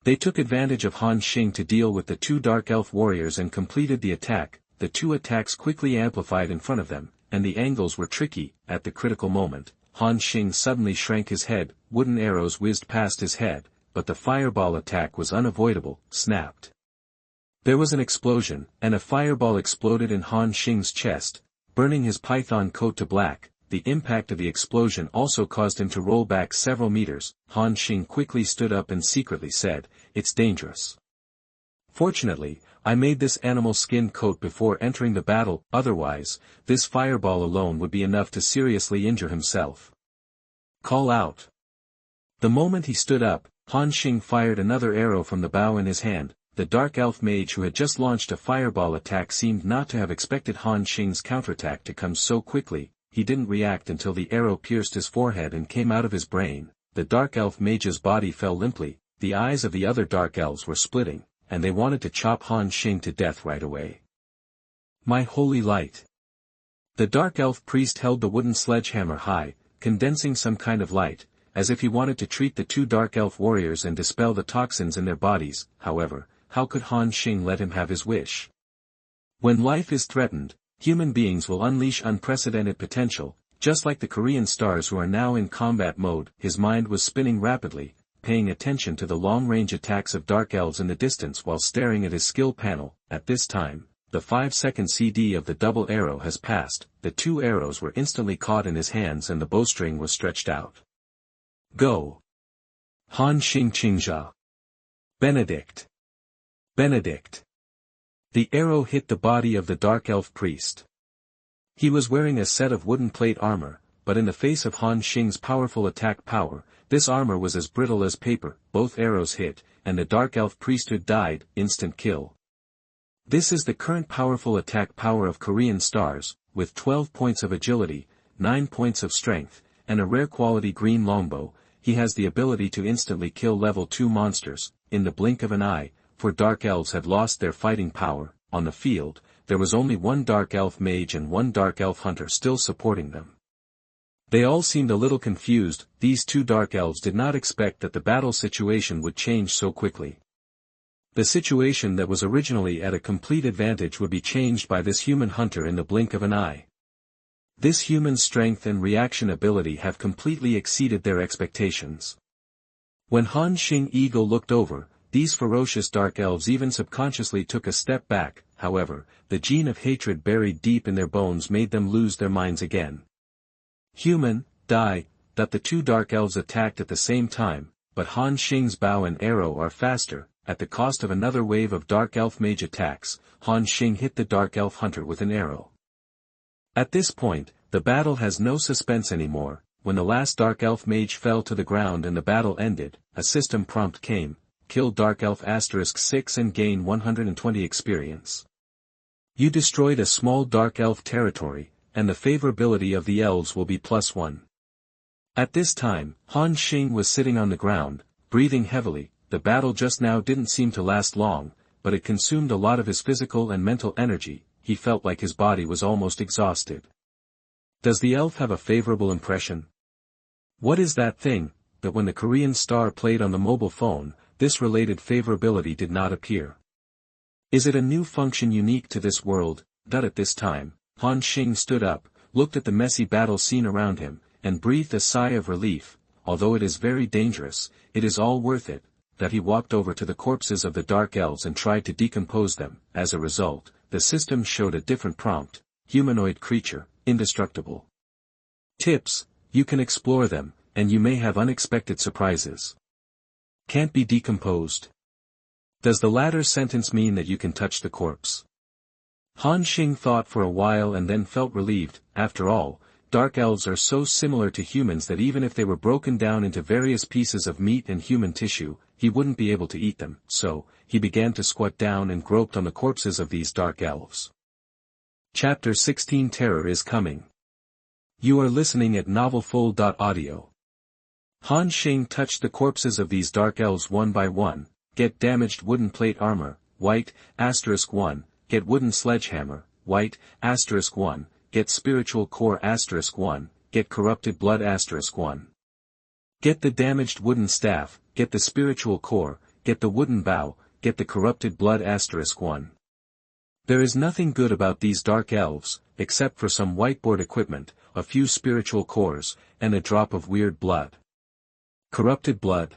They took advantage of Han Xing to deal with the two Dark Elf warriors and completed the attack. The two attacks quickly amplified in front of them, and the angles were tricky. At the critical moment, Han Xing suddenly shrank his head. Wooden arrows whizzed past his head, but the fireball attack was unavoidable. Snapped. There was an explosion, and a fireball exploded in Han Xing's chest, burning his python coat to black. The impact of the explosion also caused him to roll back several meters. Han Xing quickly stood up and secretly said, "It's dangerous. Fortunately, I made this animal skin coat before entering the battle, otherwise, this fireball alone would be enough to seriously injure himself." Call out. The moment he stood up, Han Xing fired another arrow from the bow in his hand. The Dark Elf mage who had just launched a fireball attack seemed not to have expected Han Xing's counterattack to come so quickly. He didn't react until the arrow pierced his forehead and came out of his brain. The Dark Elf mage's body fell limply. The eyes of the other Dark Elves were splitting, and they wanted to chop Han Xing to death right away. My holy light! The Dark Elf priest held the wooden sledgehammer high, condensing some kind of light, as if he wanted to treat the two Dark Elf warriors and dispel the toxins in their bodies. However, how could Han Xing let him have his wish? When life is threatened, human beings will unleash unprecedented potential, just like the Korean stars who are now in combat mode. His mind was spinning rapidly, paying attention to the long-range attacks of Dark Elves in the distance while staring at his skill panel. At this time, the 5-second CD of the double arrow has passed. The two arrows were instantly caught in his hands and the bowstring was stretched out. Go! Han Xing Qingxia! Benedict! Benedict! The arrow hit the body of the Dark Elf priest. He was wearing a set of wooden plate armor, but in the face of Han Xing's powerful attack power, this armor was as brittle as paper. Both arrows hit, and the Dark Elf priesthood died. Instant kill. This is the current powerful attack power of Korean stars, with 12 points of agility, 9 points of strength, and a rare quality green longbow. He has the ability to instantly kill level 2 monsters, in the blink of an eye. For Dark Elves had lost their fighting power. On the field, there was only one Dark Elf mage and one Dark Elf hunter still supporting them. They all seemed a little confused. These two Dark Elves did not expect that the battle situation would change so quickly. The situation that was originally at a complete advantage would be changed by this human hunter in the blink of an eye. This human's strength and reaction ability have completely exceeded their expectations. When Han Xing Eagle looked over, these ferocious Dark Elves even subconsciously took a step back. However, the gene of hatred buried deep in their bones made them lose their minds again. Human, die! That the two Dark Elves attacked at the same time, but Han Xing's bow and arrow are faster. At the cost of another wave of Dark Elf mage attacks, Han Xing hit the Dark Elf hunter with an arrow. At this point, the battle has no suspense anymore. When the last Dark Elf mage fell to the ground and the battle ended, a system prompt came: kill Dark Elf *6 and gain 120 experience. You destroyed a small Dark Elf territory. and the favorability of the elves will be +1. At this time, Han Xing was sitting on the ground, breathing heavily. The battle just now didn't seem to last long, but it consumed a lot of his physical and mental energy. He felt like his body was almost exhausted. Does the elf have a favorable impression? What is that thing? That when the Korean star played on the mobile phone, this related favorability did not appear. Is it a new function unique to this world? At this time, Han Xing stood up, looked at the messy battle scene around him, and breathed a sigh of relief. Although it is very dangerous, it is all worth it. That he walked over to the corpses of the dark elves and tried to decompose them. As a result, the system showed a different prompt: humanoid creature, indestructible. Tips: you can explore them, and you may have unexpected surprises. Can't be decomposed. Does the latter sentence mean that you can touch the corpse? Han Xing thought for a while and then felt relieved. After all, dark elves are so similar to humans that even if they were broken down into various pieces of meat and human tissue, he wouldn't be able to eat them. So, he began to squat down and groped on the corpses of these dark elves. Chapter 16: Terror is Coming. You are listening at novelfull.audio. Han Xing touched the corpses of these dark elves one by one. Get damaged wooden plate armor, white, *1, get wooden sledgehammer, white, *1, get spiritual core *1, get corrupted blood *1. Get the damaged wooden staff, get the spiritual core, get the wooden bow, get the corrupted blood *1. There is nothing good about these dark elves, except for some whiteboard equipment, a few spiritual cores, and a drop of weird blood. Corrupted blood?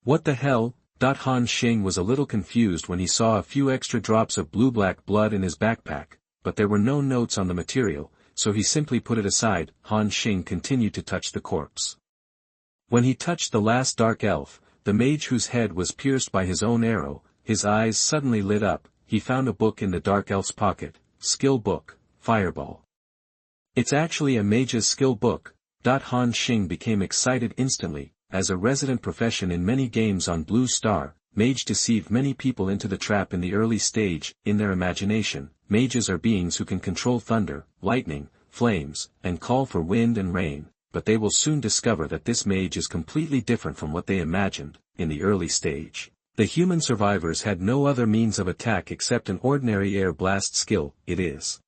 What the hell? Han Xing was a little confused when he saw a few extra drops of blue-black blood in his backpack, but there were no notes on the material, so he simply put it aside. Han Xing continued to touch the corpse. When he touched the last dark elf, the mage whose head was pierced by his own arrow, his eyes suddenly lit up. He found a book in the dark elf's pocket. Skill book, Fireball. It's actually a mage's skill book. Han Xing became excited instantly. As a resident profession in many games on Blue Star, mage deceived many people into the trap in the early stage. In their imagination, mages are beings who can control thunder, lightning, flames, and call for wind and rain, but they will soon discover that this mage is completely different from what they imagined. In the early stage, the human survivors had no other means of attack except an ordinary air blast skill. It is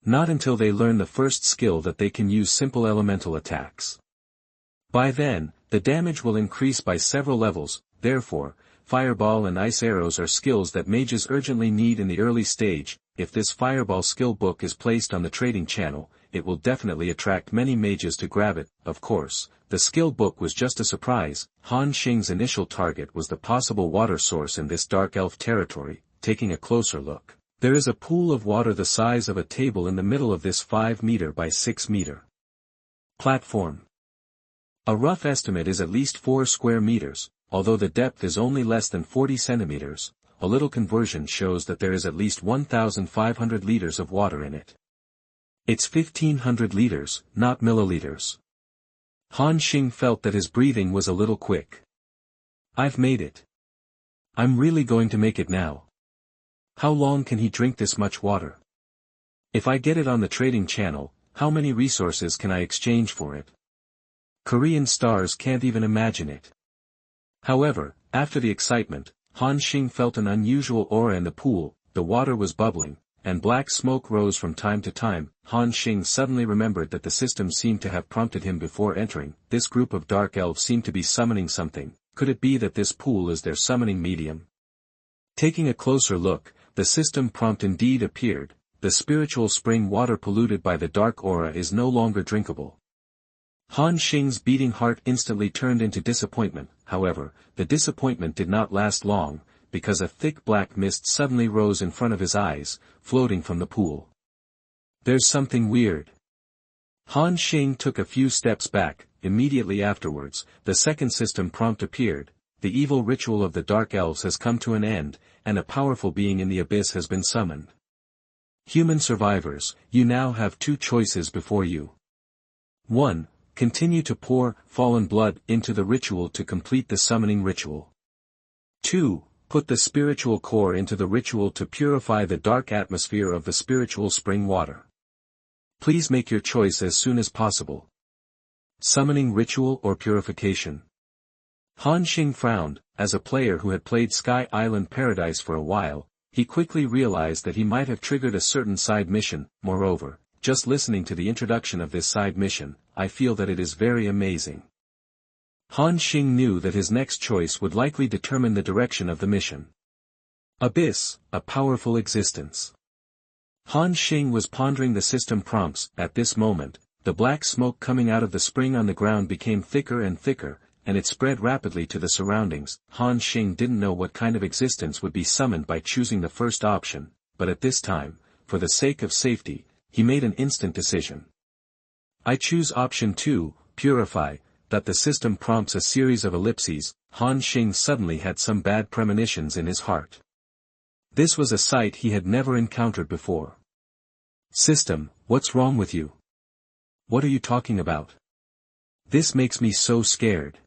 not until they learn the first skill that they can use simple elemental attacks. By then, the damage will increase by several levels. Therefore, Fireball and Ice Arrows are skills that mages urgently need in the early stage. If this Fireball skill book is placed on the trading channel, it will definitely attract many mages to grab it. Of course, the skill book was just a surprise. Han Xing's initial target was the possible water source in this dark elf territory. Taking a closer look, there is a pool of water the size of a table in the middle of this 5 meter by 6 meter platform. A rough estimate is at least 4 square meters, although the depth is only less than 40 centimeters. A little conversion shows that there is at least 1,500 liters of water in it. It's 1,500 liters, not milliliters. Han Xing felt that his breathing was a little quick. I've made it. I'm really going to make it now. How long can he drink this much water? If I get it on the trading channel, how many resources can I exchange for it? Korean stars can't even imagine it. However, after the excitement, Han Xing felt an unusual aura in the pool. The water was bubbling, and black smoke rose from time to time. Han Xing suddenly remembered that the system seemed to have prompted him before entering. This group of dark elves seemed to be summoning something. Could it be that this pool is their summoning medium? Taking a closer look, the system prompt indeed appeared. The spiritual spring water polluted by the dark aura is no longer drinkable. Han Xing's beating heart instantly turned into disappointment. However, the disappointment did not last long, because a thick black mist suddenly rose in front of his eyes, floating from the pool. There's something weird. Han Xing took a few steps back. Immediately afterwards, the second system prompt appeared. The evil ritual of the dark elves has come to an end, and a powerful being in the abyss has been summoned. Human survivors, you now have 2 choices before you. 1. Continue to pour fallen blood into the ritual to complete the summoning ritual. 2. Put the spiritual core into the ritual to purify the dark atmosphere of the spiritual spring water. Please make your choice as soon as possible. Summoning ritual or purification? Han Xing frowned. As a player who had played Sky Island Paradise for a while, he quickly realized that he might have triggered a certain side mission. Moreover, just listening to the introduction of this side mission, I feel that it is very amazing. Han Xing knew that his next choice would likely determine the direction of the mission. Abyss, a powerful existence. Han Xing was pondering the system prompts. At this moment, the black smoke coming out of the spring on the ground became thicker and thicker, and it spread rapidly to the surroundings. Han Xing didn't know what kind of existence would be summoned by choosing the first option, but at this time, for the sake of safety, he made an instant decision. I choose option 2, purify. That the system prompts a series of ellipses. Han Xing suddenly had some bad premonitions in his heart. This was a sight he had never encountered before. System, what's wrong with you? What are you talking about? This makes me so scared.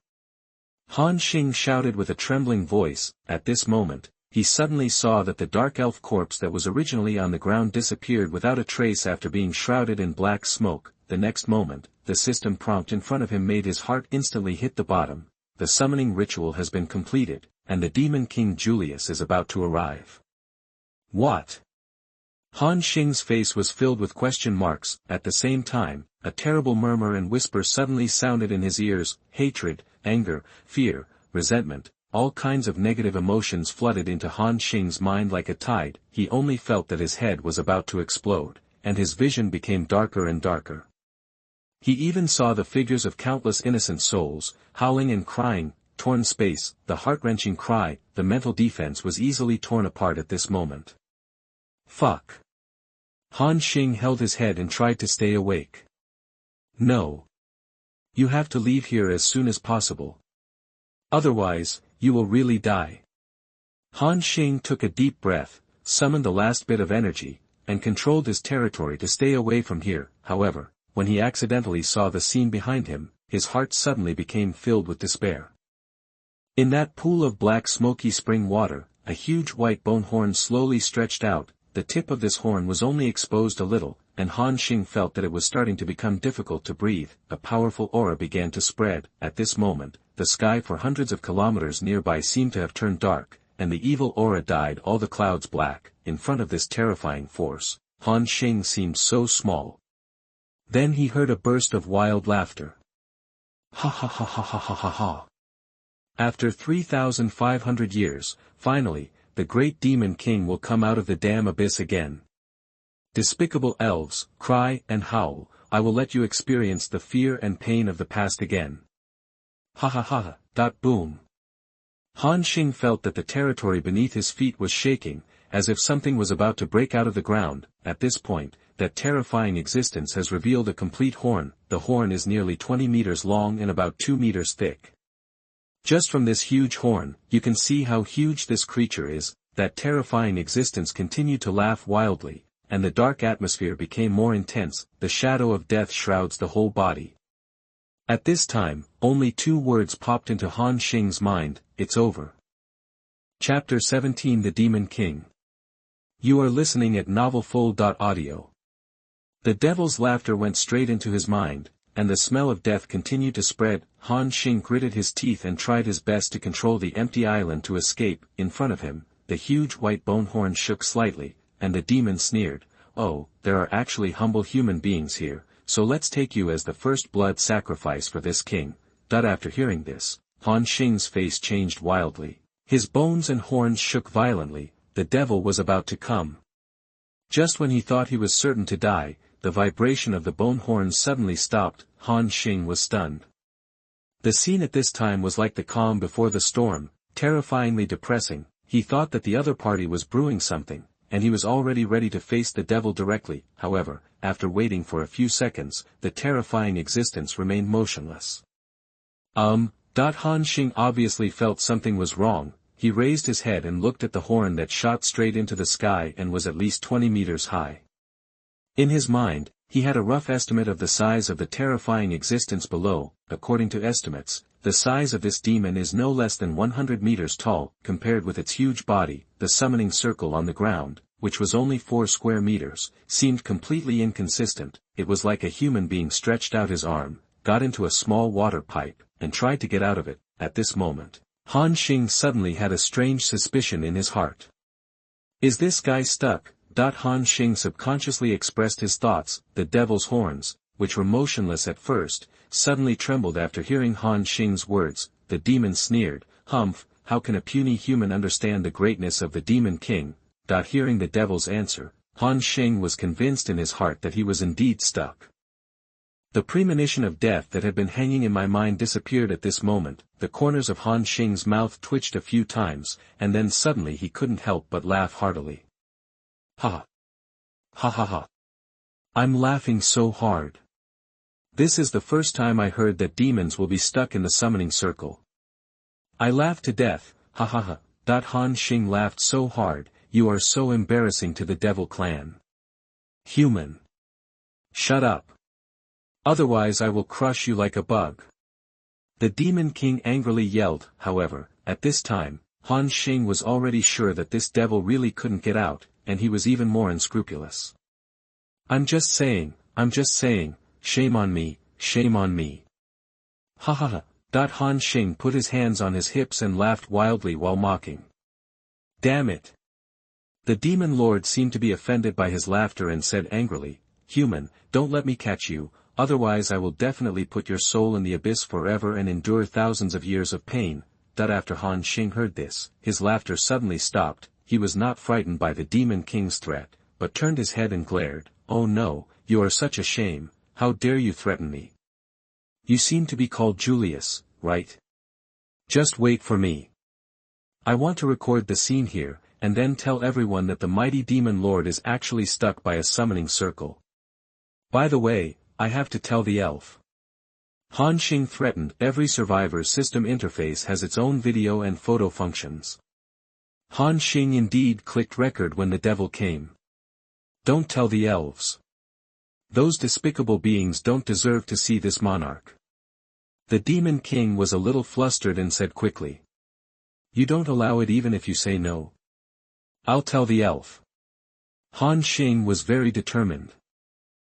Han Xing shouted with a trembling voice. At this moment, he suddenly saw that the dark elf corpse that was originally on the ground disappeared without a trace after being shrouded in black smoke. The next moment, the system prompt in front of him made his heart instantly hit the bottom. The summoning ritual has been completed, and the Demon King Julius is about to arrive. What? Han Xing's face was filled with question marks. At the same time, a terrible murmur and whisper suddenly sounded in his ears. Hatred, anger, fear, resentment, all kinds of negative emotions flooded into Han Xing's mind like a tide. He only felt that his head was about to explode, and his vision became darker and darker. He even saw the figures of countless innocent souls, howling and crying. Torn space, the heart-wrenching cry. The mental defense was easily torn apart at this moment. Fuck. Han Xing held his head and tried to stay awake. No. You have to leave here as soon as possible. Otherwise, you will really die. Han Xing took a deep breath, summoned the last bit of energy, and controlled his territory to stay away from here. However, when he accidentally saw the scene behind him, his heart suddenly became filled with despair. In that pool of black smoky spring water, a huge white bone horn slowly stretched out. The tip of this horn was only exposed a little, and Han Xing felt that it was starting to become difficult to breathe. A powerful aura began to spread. At this moment, the sky for hundreds of kilometers nearby seemed to have turned dark, and the evil aura dyed all the clouds black. In front of this terrifying force, Han Xing seemed so small. Then he heard a burst of wild laughter. Ha ha ha ha ha ha ha ha. After 3,500 years, finally, the great Demon King will come out of the damn abyss again. Despicable elves, cry and howl. I will let you experience the fear and pain of the past again. Ha ha ha ha. Boom. Han Xing felt that the territory beneath his feet was shaking, as if something was about to break out of the ground. At this point, that terrifying existence has revealed a complete horn. The horn is nearly 20 meters long and about 2 meters thick. Just from this huge horn, you can see how huge this creature is. That terrifying existence continued to laugh wildly, and the dark atmosphere became more intense. The shadow of death shrouds the whole body. At this time, only 2 words popped into Han Xing's mind: it's over. Chapter 17: The Demon King. You are listening at novelfull.audio. The devil's laughter went straight into his mind, and the smell of death continued to spread. Han Xing gritted his teeth and tried his best to control the empty island to escape. In front of him, the huge white bone horn shook slightly, and the demon sneered, "Oh, there are actually humble human beings here, so let's take you as the first blood sacrifice for this king." After hearing this, Han Xing's face changed wildly. His bones and horns shook violently. The devil was about to come. Just when he thought he was certain to die, the vibration of the bone horns suddenly stopped. Han Xing was stunned. The scene at this time was like the calm before the storm, terrifyingly depressing. He thought that the other party was brewing something, and he was already ready to face the devil directly. However, after waiting for a few seconds, the terrifying existence remained motionless. Han Xing obviously felt something was wrong. He raised his head and looked at the horn that shot straight into the sky and was at least 20 meters high. In his mind, he had a rough estimate of the size of the terrifying existence below. According to estimates, the size of this demon is no less than 100 meters tall. Compared with its huge body, the summoning circle on the ground, which was only 4 square meters, seemed completely inconsistent. It was like a human being stretched out his arm, got into a small water pipe, and tried to get out of it. At this moment, Han Xing suddenly had a strange suspicion in his heart. Is this guy stuck? Han Xing subconsciously expressed his thoughts. The devil's horns, which were motionless at first, suddenly trembled after hearing Han Xing's words. The demon sneered, "Humph, how can a puny human understand the greatness of the Demon King?" Hearing the devil's answer, Han Xing was convinced in his heart that he was indeed stuck. The premonition of death that had been hanging in my mind disappeared at this moment. The corners of Han Xing's mouth twitched a few times, and then suddenly he couldn't help but laugh heartily. Ha! Ha ha ha! I'm laughing so hard. This is the first time I heard that demons will be stuck in the summoning circle. I laughed to death, ha ha ha. Han Xing laughed so hard, "You are so embarrassing to the devil clan. Human. Shut up. Otherwise I will crush you like a bug." The Demon King angrily yelled. However, at this time, Han Xing was already sure that this devil really couldn't get out, and he was even more unscrupulous. I'm just saying, shame on me, shame on me. Ha ha ha. Han Xing put his hands on his hips and laughed wildly while mocking. Damn it. The Demon Lord seemed to be offended by his laughter and said angrily, "Human, don't let me catch you, otherwise I will definitely put your soul in the abyss forever and endure thousands of years of pain." After Han Xing heard this, his laughter suddenly stopped. He was not frightened by the Demon King's threat, but turned his head and glared. "Oh no, you are such a shame, how dare you threaten me? You seem to be called Julius, right? Just wait for me. I want to record the scene here, and then tell everyone that the mighty Demon Lord is actually stuck by a summoning circle. By the way, I have to tell the elf." Han Xing threatened. Every survivor's system interface has its own video and photo functions. Han Xing indeed clicked record when the devil came. Don't tell the elves. Those despicable beings don't deserve to see this monarch. The Demon King was a little flustered and said quickly. You don't allow it even if you say no. I'll tell the elf. Han Xing was very determined.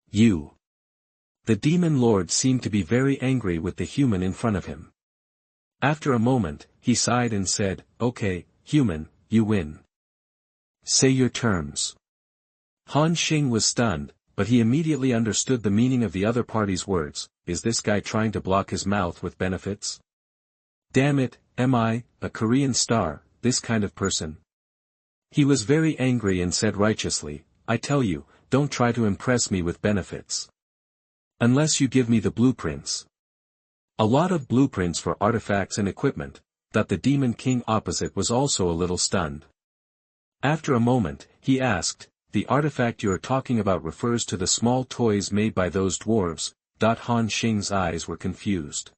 You. The Demon Lord seemed to be very angry with the human in front of him. After a moment, he sighed and said, "Okay, human, you win. Say your terms." Han Xing was stunned, but he immediately understood the meaning of the other party's words. Is this guy trying to block his mouth with benefits? Damn it, am I, a Korean star, this kind of person? He was very angry and said righteously, "I tell you, don't try to impress me with benefits. Unless you give me the blueprints." A lot of blueprints for artifacts and equipment. The Demon King opposite was also a little stunned. After a moment, he asked, "The artifact you are talking about refers to the small toys made by those dwarves?" Han Xing's eyes were confused.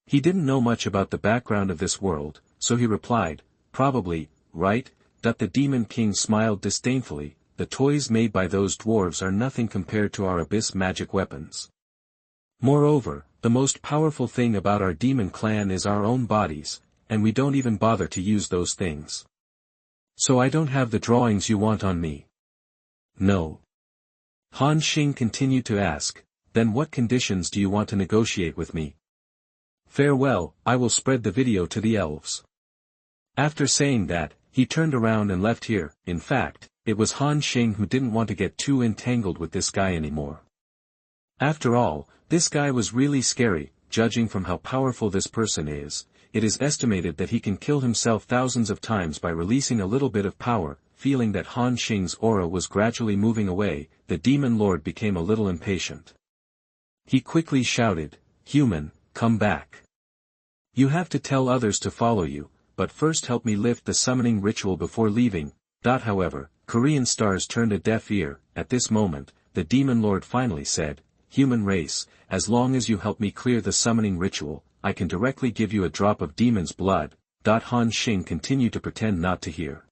He didn't know much about the background of this world, so he replied, "Probably, right?" The Demon King smiled disdainfully. "The toys made by those dwarves are nothing compared to our abyss magic weapons. Moreover, the most powerful thing about our demon clan is our own bodies, and we don't even bother to use those things. So I don't have the drawings you want on me." "No." Han Xing continued to ask, "Then what conditions do you want to negotiate with me?" "Farewell, I will spread the video to the elves." After saying that, he turned around and left here. In fact, it was Han Xing who didn't want to get too entangled with this guy anymore. After all, this guy was really scary. Judging from how powerful this person is, it is estimated that he can kill himself thousands of times by releasing a little bit of power. Feeling that Han Xing's aura was gradually moving away, the Demon Lord became a little impatient. He quickly shouted, "Human, come back. You have to tell others to follow you, but first help me lift the summoning ritual before leaving." However, Korean stars turned a deaf ear. At this moment, the Demon Lord finally said, "Human race, as long as you help me clear the summoning ritual, I can directly give you a drop of demon's blood." Han Xing continued to pretend not to hear.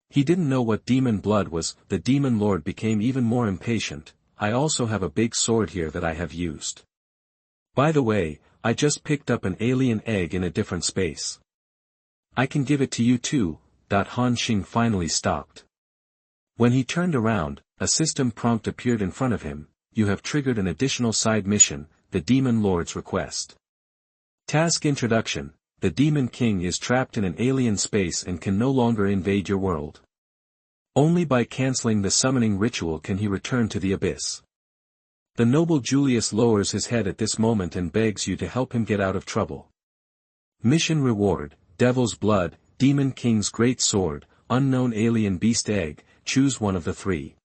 He didn't know what demon blood was. The Demon Lord became even more impatient. "I also have a big sword here that I have used. By the way, I just picked up an alien egg in a different space. I can give it to you too." Han Xing finally stopped. When he turned around, a system prompt appeared in front of him: you have triggered an additional side mission, the Demon Lord's request. Task Introduction: the Demon King is trapped in an alien space and can no longer invade your world. Only by canceling the summoning ritual can he return to the abyss. The noble Julius lowers his head at this moment and begs you to help him get out of trouble. Mission Reward: Devil's Blood, Demon King's Great Sword, Unknown Alien Beast Egg. Choose one of the three.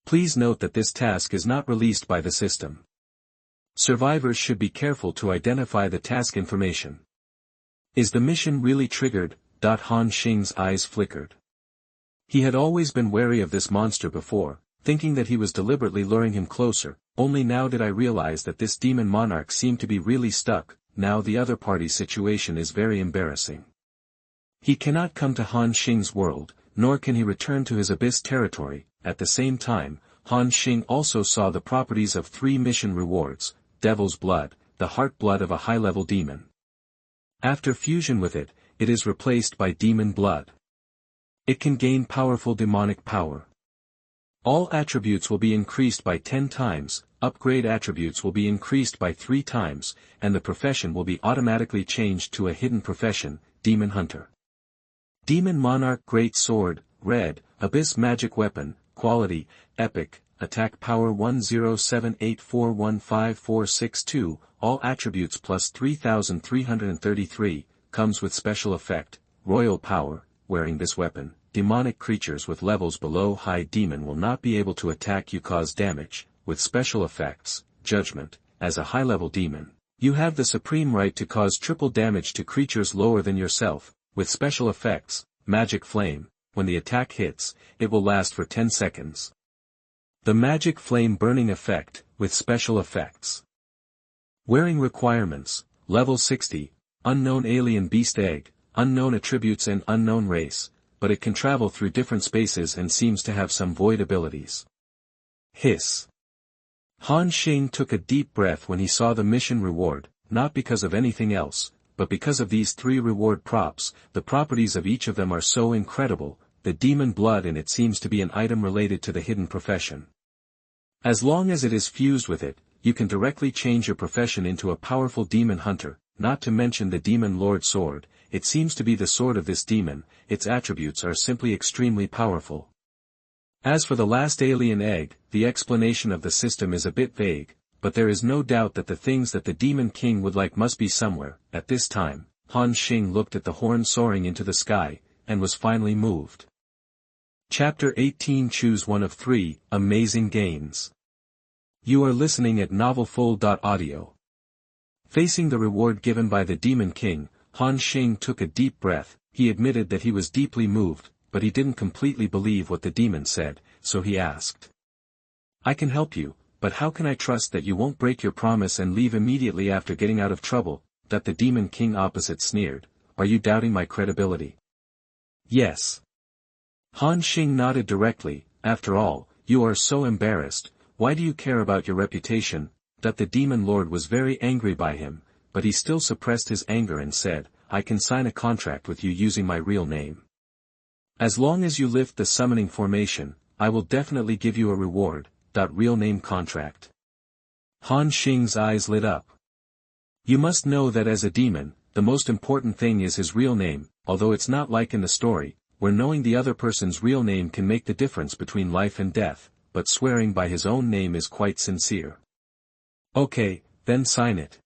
Please note that this task is not released by the system. Survivors should be careful to identify the task information. Is the mission really triggered? Han Xing's eyes flickered. He had always been wary of this monster before, thinking that he was deliberately luring him closer. Only now did I realize that this demon monarch seemed to be really stuck. Now the other party's situation is very embarrassing. He cannot come to Han Xing's world, nor can he return to his abyss territory. At the same time, Han Xing also saw the properties of 3 mission rewards: Devil's Blood, the heart blood of a high-level demon. After fusion with it, it is replaced by Demon Blood. It can gain powerful demonic power. All attributes will be increased by 10 times, upgrade attributes will be increased by 3 times, and the profession will be automatically changed to a hidden profession, Demon Hunter. Demon Monarch Great Sword, Red, Abyss Magic Weapon, Quality, Epic, Attack Power 1078415462, all attributes plus 3333, comes with special effect, Royal Power. Wearing this weapon, demonic creatures with levels below High Demon will not be able to attack you, cause damage. With special effects, Judgment, as a high-level demon, you have the supreme right to cause triple damage to creatures lower than yourself. With special effects, Magic Flame, when the attack hits, it will last for 10 seconds. The Magic Flame Burning Effect, with special effects. Wearing requirements: Level 60, Unknown Alien Beast Egg, Unknown Attributes and Unknown Race, but it can travel through different spaces and seems to have some void abilities. Hiss. Han Xing took a deep breath when he saw the mission reward, not because of anything else, but because of these 3 reward props. The properties of each of them are so incredible. The Demon Blood in it seems to be an item related to the hidden profession. As long as it is fused with it, you can directly change your profession into a powerful demon hunter, not to mention the Demon Lord Sword. It seems to be the sword of this demon. Its attributes are simply extremely powerful. As for the last alien egg, the explanation of the system is a bit vague, but there is no doubt that the things that the Demon King would like must be somewhere. At this time, Han Xing looked at the horn soaring into the sky, and was finally moved. Chapter 18: Choose one of 3, Amazing Gains. You are listening at novelfull.audio. Facing the reward given by the Demon King, Han Xing took a deep breath. He admitted that he was deeply moved, but he didn't completely believe what the demon said, so he asked. I can help you, but how can I trust that you won't break your promise and leave immediately after getting out of trouble? That the Demon King opposite sneered. Are you doubting my credibility? Yes. Han Xing nodded directly. After all, you are so embarrassed. Why do you care about your reputation? That the Demon Lord was very angry by him, but he still suppressed his anger and said, I can sign a contract with you using my real name. As long as you lift the summoning formation, I will definitely give you a reward. Real name contract. Han Xing's eyes lit up. You must know that as a demon, the most important thing is his real name, although it's not like in the story, where knowing the other person's real name can make the difference between life and death, but swearing by his own name is quite sincere. Okay, then sign it.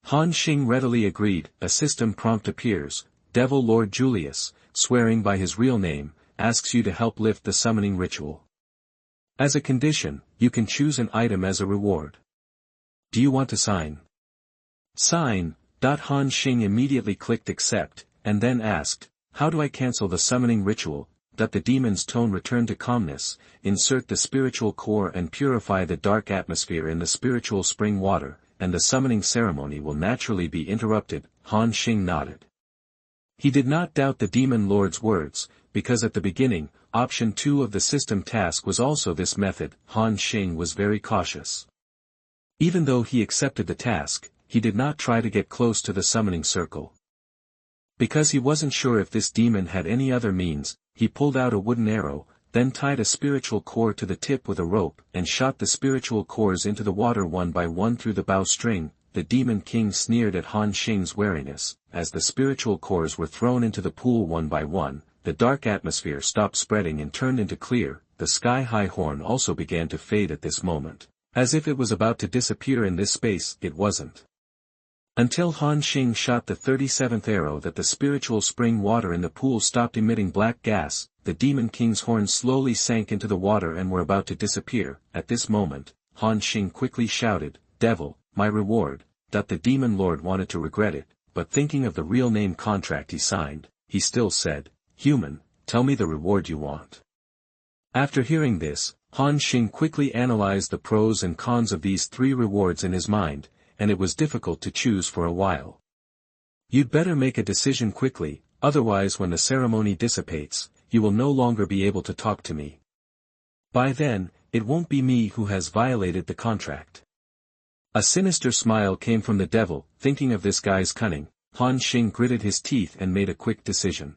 Han Xing readily agreed. A system prompt appears. Devil Lord Julius, swearing by his real name, asks you to help lift the summoning ritual. As a condition, you can choose an item as a reward. Do you want to sign? Sign. Han Xing immediately clicked accept, and then asked, how do I cancel the summoning ritual? The demon's tone returned to calmness. Insert the spiritual core and purify the dark atmosphere in the spiritual spring water, and the summoning ceremony will naturally be interrupted. Han Xing nodded. He did not doubt the Demon Lord's words, because at the beginning, option 2 of the system task was also this method. Han Xing was very cautious. Even though he accepted the task, he did not try to get close to the summoning circle. Because he wasn't sure if this demon had any other means, he pulled out a wooden arrow. then tied a spiritual core to the tip with a rope and shot the spiritual cores into the water one by one through the bowstring. The Demon King sneered at Han Xing's wariness. As the spiritual cores were thrown into the pool one by one, the dark atmosphere stopped spreading and turned into clear. The sky-high horn also began to fade at this moment. As if it was about to disappear in this space, it wasn't. Until Han Xing shot the 37th arrow that the spiritual spring water in the pool stopped emitting black gas. The Demon King's horns slowly sank into the water and were about to disappear. At this moment, Han Xing quickly shouted, "Devil, my reward." The Demon Lord wanted to regret it, but thinking of the real name contract he signed, he still said, "Human, tell me the reward you want." After hearing this, Han Xing quickly analyzed the pros and cons of these three rewards in his mind, and it was difficult to choose for a while. "You'd better make a decision quickly, otherwise when the ceremony dissipates, you will no longer be able to talk to me. By then, it won't be me who has violated the contract." A sinister smile came from the devil. Thinking of this guy's cunning, Han Xing gritted his teeth and made a quick decision.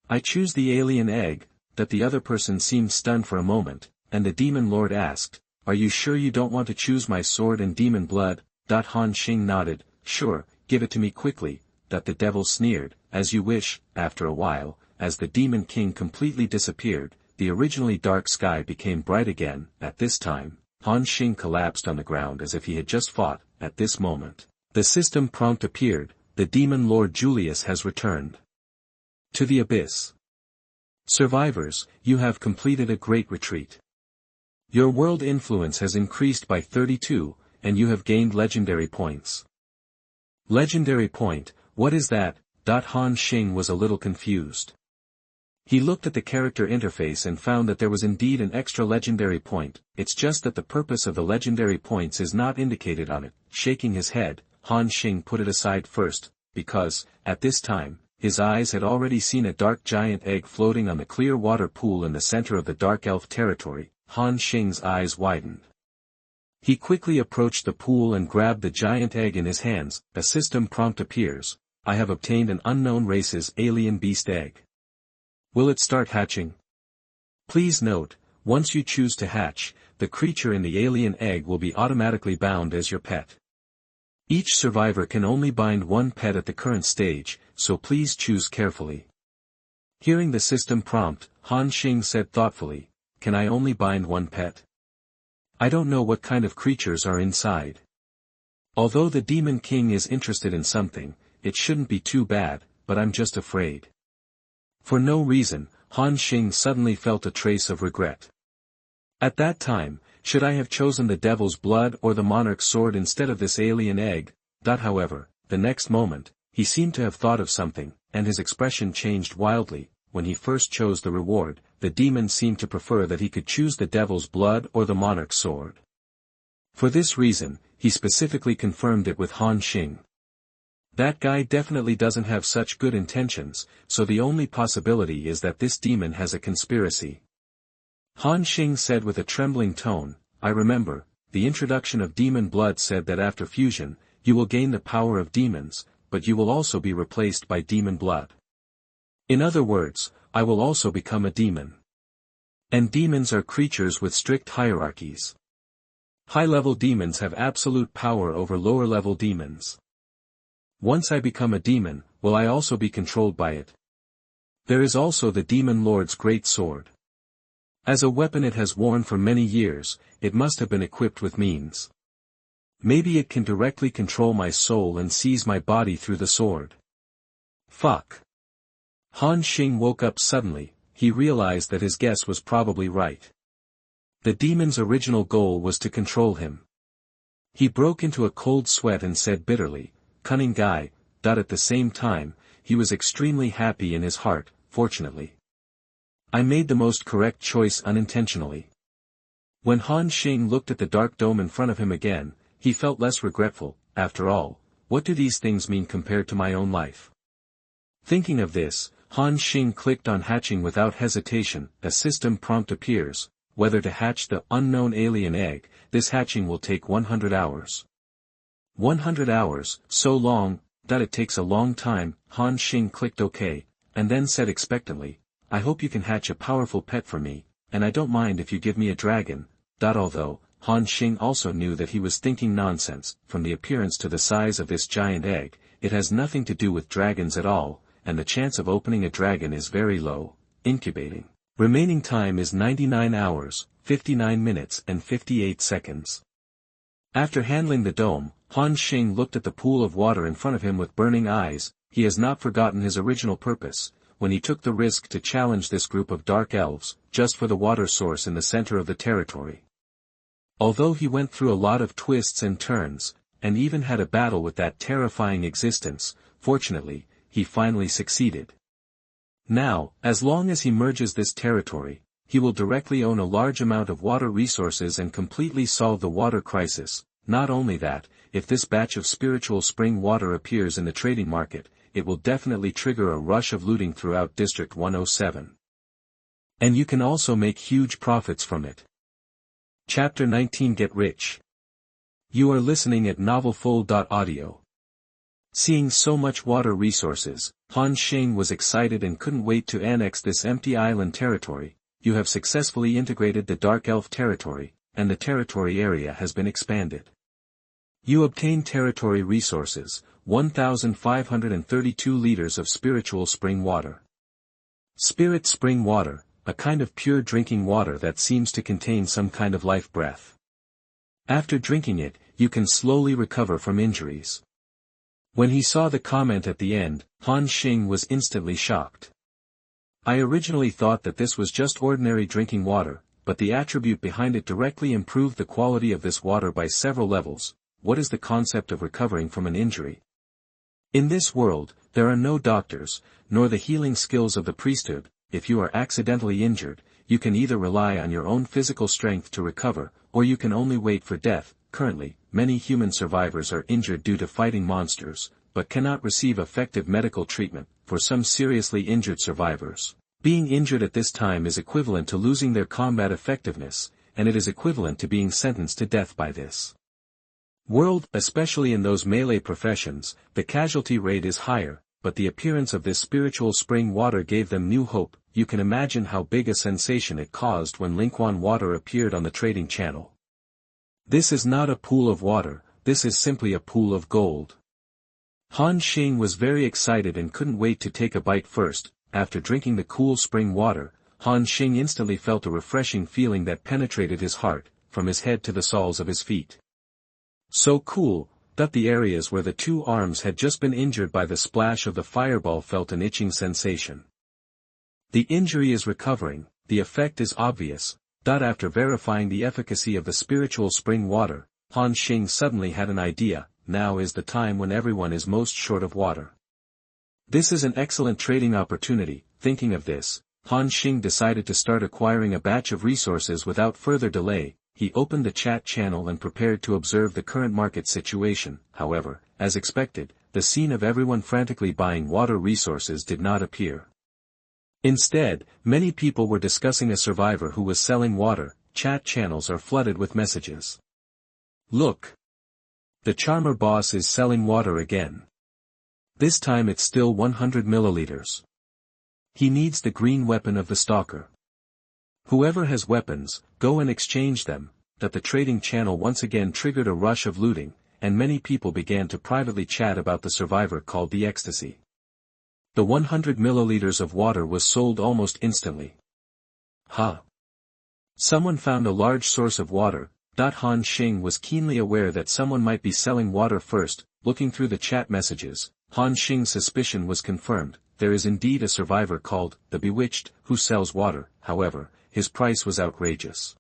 "I choose the alien egg." That the other person seemed stunned for a moment, and the Demon Lord asked, "Are you sure you don't want to choose my sword and demon blood?" Han Xing nodded, "Sure, give it to me quickly." The devil sneered, "As you wish." After a while, as the Demon King completely disappeared, the originally dark sky became bright again. At this time, Han Xing collapsed on the ground as if he had just fought. At this moment, the system prompt appeared, "The Demon Lord Julius has returned to the abyss. Survivors, you have completed a great retreat. Your world influence has increased by 32, and you have gained legendary points." Legendary point, what is that? Han Xing was a little confused. He looked at the character interface and found that there was indeed an extra legendary point. It's just that the purpose of the legendary points is not indicated on it. Shaking his head, Han Xing put it aside first, because, at this time, his eyes had already seen a dark giant egg floating on the clear water pool in the center of the dark elf territory. Han Xing's eyes widened. He quickly approached the pool and grabbed the giant egg in his hands. A system prompt appears, "I have obtained an unknown race's alien beast egg. Will it start hatching? Please note, once you choose to hatch, the creature in the alien egg will be automatically bound as your pet. Each survivor can only bind one pet at the current stage, so please choose carefully." Hearing the system prompt, Han Xing said thoughtfully, "Can I only bind one pet? I don't know what kind of creatures are inside. Although the Demon King is interested in something, it shouldn't be too bad, but I'm just afraid." For no reason, Han Xing suddenly felt a trace of regret. At that time, should I have chosen the devil's blood or the monarch's sword instead of this alien egg? However, the next moment, he seemed to have thought of something, and his expression changed wildly. When he first chose the reward, the demon seemed to prefer that he could choose the devil's blood or the monarch's sword. For this reason, he specifically confirmed it with Han Xing. That guy definitely doesn't have such good intentions, so the only possibility is that this demon has a conspiracy. Han Xing said with a trembling tone, "I remember, the introduction of demon blood said that after fusion, you will gain the power of demons, but you will also be replaced by demon blood. In other words, I will also become a demon. And demons are creatures with strict hierarchies. High-level demons have absolute power over lower-level demons. Once I become a demon, will I also be controlled by it? There is also the Demon Lord's great sword. As a weapon it has worn for many years, it must have been equipped with means. Maybe it can directly control my soul and seize my body through the sword. Fuck." Han Xing woke up suddenly. He realized that his guess was probably right. The demon's original goal was to control him. He broke into a cold sweat and said bitterly, "Cunning guy." At the same time, he was extremely happy in his heart. Fortunately, I made the most correct choice unintentionally. When Han Xing looked at the dark dome in front of him again, he felt less regretful. After all, what do these things mean compared to my own life? Thinking of this, Han Xing clicked on hatching without hesitation. A system prompt appears, "Whether to hatch the unknown alien egg, this hatching will take 100 hours. 100 hours, so long, that it takes a long time." Han Xing clicked OK, and then said expectantly, I hope you can hatch a powerful pet for me, and I don't mind if you give me a dragon. Although, Han Xing also knew that he was thinking nonsense. From the appearance to the size of this giant egg, it has nothing to do with dragons at all, and the chance of opening a dragon is very low. Incubating. Remaining time is 99 hours, 59 minutes and 58 seconds. After handling the dome, Han Xing looked at the pool of water in front of him with burning eyes. He has not forgotten his original purpose, when he took the risk to challenge this group of dark elves, just for the water source in the center of the territory. Although he went through a lot of twists and turns, and even had a battle with that terrifying existence, fortunately, he finally succeeded. Now, as long as he merges this territory, he will directly own a large amount of water resources and completely solve the water crisis. Not only that, if this batch of spiritual spring water appears in the trading market, it will definitely trigger a rush of looting throughout District 107. And you can also make huge profits from it. Chapter 19 Get Rich. You are listening at novelfull.audio. Seeing so much water resources, Han Xing was excited and couldn't wait to annex this empty island territory. You have successfully integrated the Dark Elf territory, and the territory area has been expanded. You obtain territory resources, 1,532 liters of spiritual spring water. Spirit spring water, a kind of pure drinking water that seems to contain some kind of life breath. After drinking it, you can slowly recover from injuries. When he saw the comment at the end, Han Xing was instantly shocked. I originally thought that this was just ordinary drinking water, but the attribute behind it directly improved the quality of this water by several levels. What is the concept of recovering from an injury? In this world, there are no doctors, nor the healing skills of the priesthood. If you are accidentally injured, you can either rely on your own physical strength to recover, or you can only wait for death. Currently, many human survivors are injured due to fighting monsters, but cannot receive effective medical treatment. For some seriously injured survivors, being injured at this time is equivalent to losing their combat effectiveness, and it is equivalent to being sentenced to death by this world. Especially in those melee professions, the casualty rate is higher, but the appearance of this spiritual spring water gave them new hope. You can imagine how big a sensation it caused when Lingquan water appeared on the trading channel. This is not a pool of water, this is simply a pool of gold. Han Xing was very excited and couldn't wait to take a bite first. After drinking the cool spring water, Han Xing instantly felt a refreshing feeling that penetrated his heart, from his head to the soles of his feet. So cool, that the areas where the two arms had just been injured by the splash of the fireball felt an itching sensation. The injury is recovering, the effect is obvious. After verifying the efficacy of the spiritual spring water, Han Xing suddenly had an idea. Now is the time when everyone is most short of water. This is an excellent trading opportunity. Thinking of this, Han Xing decided to start acquiring a batch of resources without further delay. He opened the chat channel and prepared to observe the current market situation. However, as expected, the scene of everyone frantically buying water resources did not appear. Instead, many people were discussing a survivor who was selling water. Chat channels are flooded with messages. Look! The charmer boss is selling water again. This time it's still 100 milliliters. He needs the green weapon of the stalker. Whoever has weapons, go and exchange them. That the trading channel once again triggered a rush of looting, and many people began to privately chat about the survivor called the Ecstasy. The 100 milliliters of water was sold almost instantly. Someone found a large source of water. Han Xing was keenly aware that someone might be selling water first. Looking through the chat messages, Han Xing's suspicion was confirmed. There is indeed a survivor called the Bewitched who sells water. However, his price was outrageous.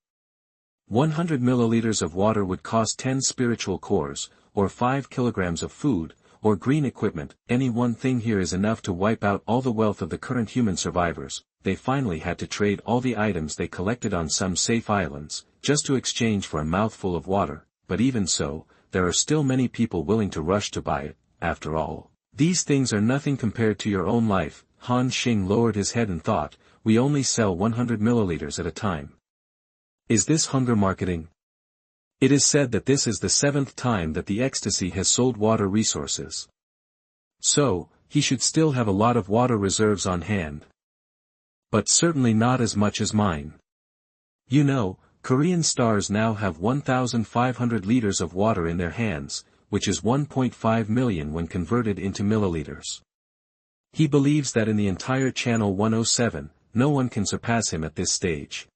100 milliliters of water would cost 10 spiritual cores, or 5 kilograms of food, or green equipment. Any one thing here is enough to wipe out all the wealth of the current human survivors. They finally had to trade all the items they collected on some safe islands, just to exchange for a mouthful of water. But even so, there are still many people willing to rush to buy it. After all, these things are nothing compared to your own life. Han Xing lowered his head and thought, we only sell 100 milliliters at a time. Is this hunger marketing? It is said that this is the 7th time that the Ecstasy has sold water resources. So, he should still have a lot of water reserves on hand. But certainly not as much as mine. You know, Korean stars now have 1,500 liters of water in their hands, which is 1.5 million when converted into milliliters. He believes that in the entire Channel 107, no one can surpass him at this stage.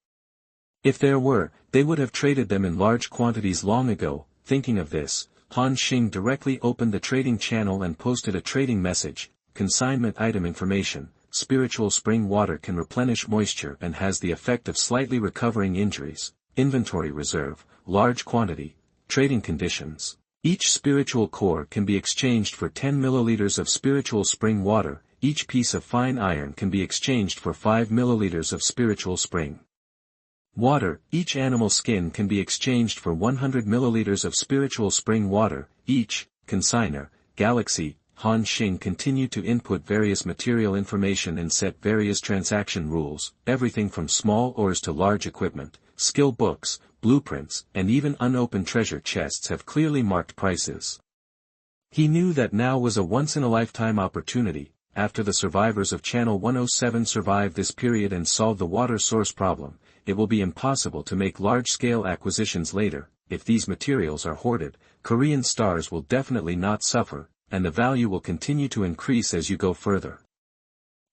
If there were, they would have traded them in large quantities long ago. Thinking of this, Han Xing directly opened the trading channel and posted a trading message: consignment item information, spiritual spring water can replenish moisture and has the effect of slightly recovering injuries, inventory reserve, large quantity, trading conditions. Each spiritual core can be exchanged for 10 milliliters of spiritual spring water, each piece of fine iron can be exchanged for 5 milliliters of spiritual spring water, each animal skin can be exchanged for 100 milliliters of spiritual spring water, each consignor, galaxy. Han Xing continued to input various material information and set various transaction rules, everything from small ores to large equipment, skill books, blueprints, and even unopened treasure chests have clearly marked prices. He knew that now was a once-in-a-lifetime opportunity. After the survivors of Channel 107 survive this period and solve the water source problem, it will be impossible to make large-scale acquisitions later. If these materials are hoarded, Korean stars will definitely not suffer, and the value will continue to increase as you go further.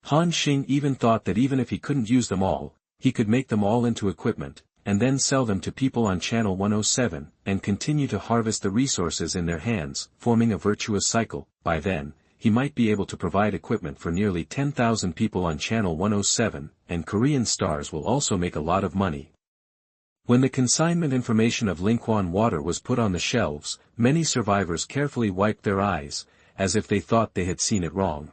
Han Xing even thought that even if he couldn't use them all, he could make them all into equipment, and then sell them to people on Channel 107, and continue to harvest the resources in their hands, forming a virtuous cycle. By then, he might be able to provide equipment for nearly 10,000 people on Channel 107, and Korean stars will also make a lot of money. When the consignment information of Lingquan water was put on the shelves, many survivors carefully wiped their eyes, as if they thought they had seen it wrong.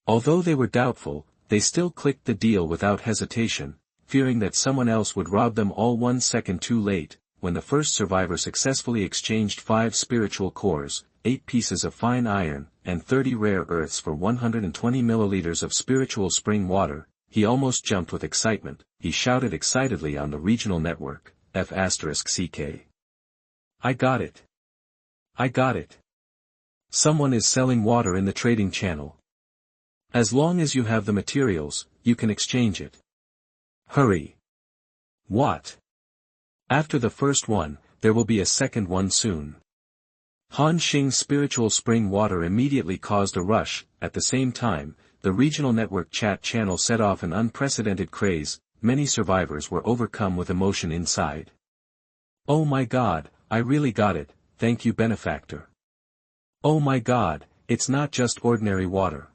Although they were doubtful, they still clicked the deal without hesitation, fearing that someone else would rob them all 1 second too late. When the first survivor successfully exchanged 5 spiritual cores, 8 pieces of fine iron, and 30 rare earths for 120 milliliters of spiritual spring water, he almost jumped with excitement. He shouted excitedly on the regional network, F***CK. I got it. I got it. Someone is selling water in the trading channel. As long as you have the materials, you can exchange it. Hurry. What? After the first one, there will be a second one soon. Han Xing's spiritual spring water immediately caused a rush. At the same time, the regional network chat channel set off an unprecedented craze. Many survivors were overcome with emotion inside. Oh my God, I really got it, thank you benefactor. Oh my God, it's not just ordinary water.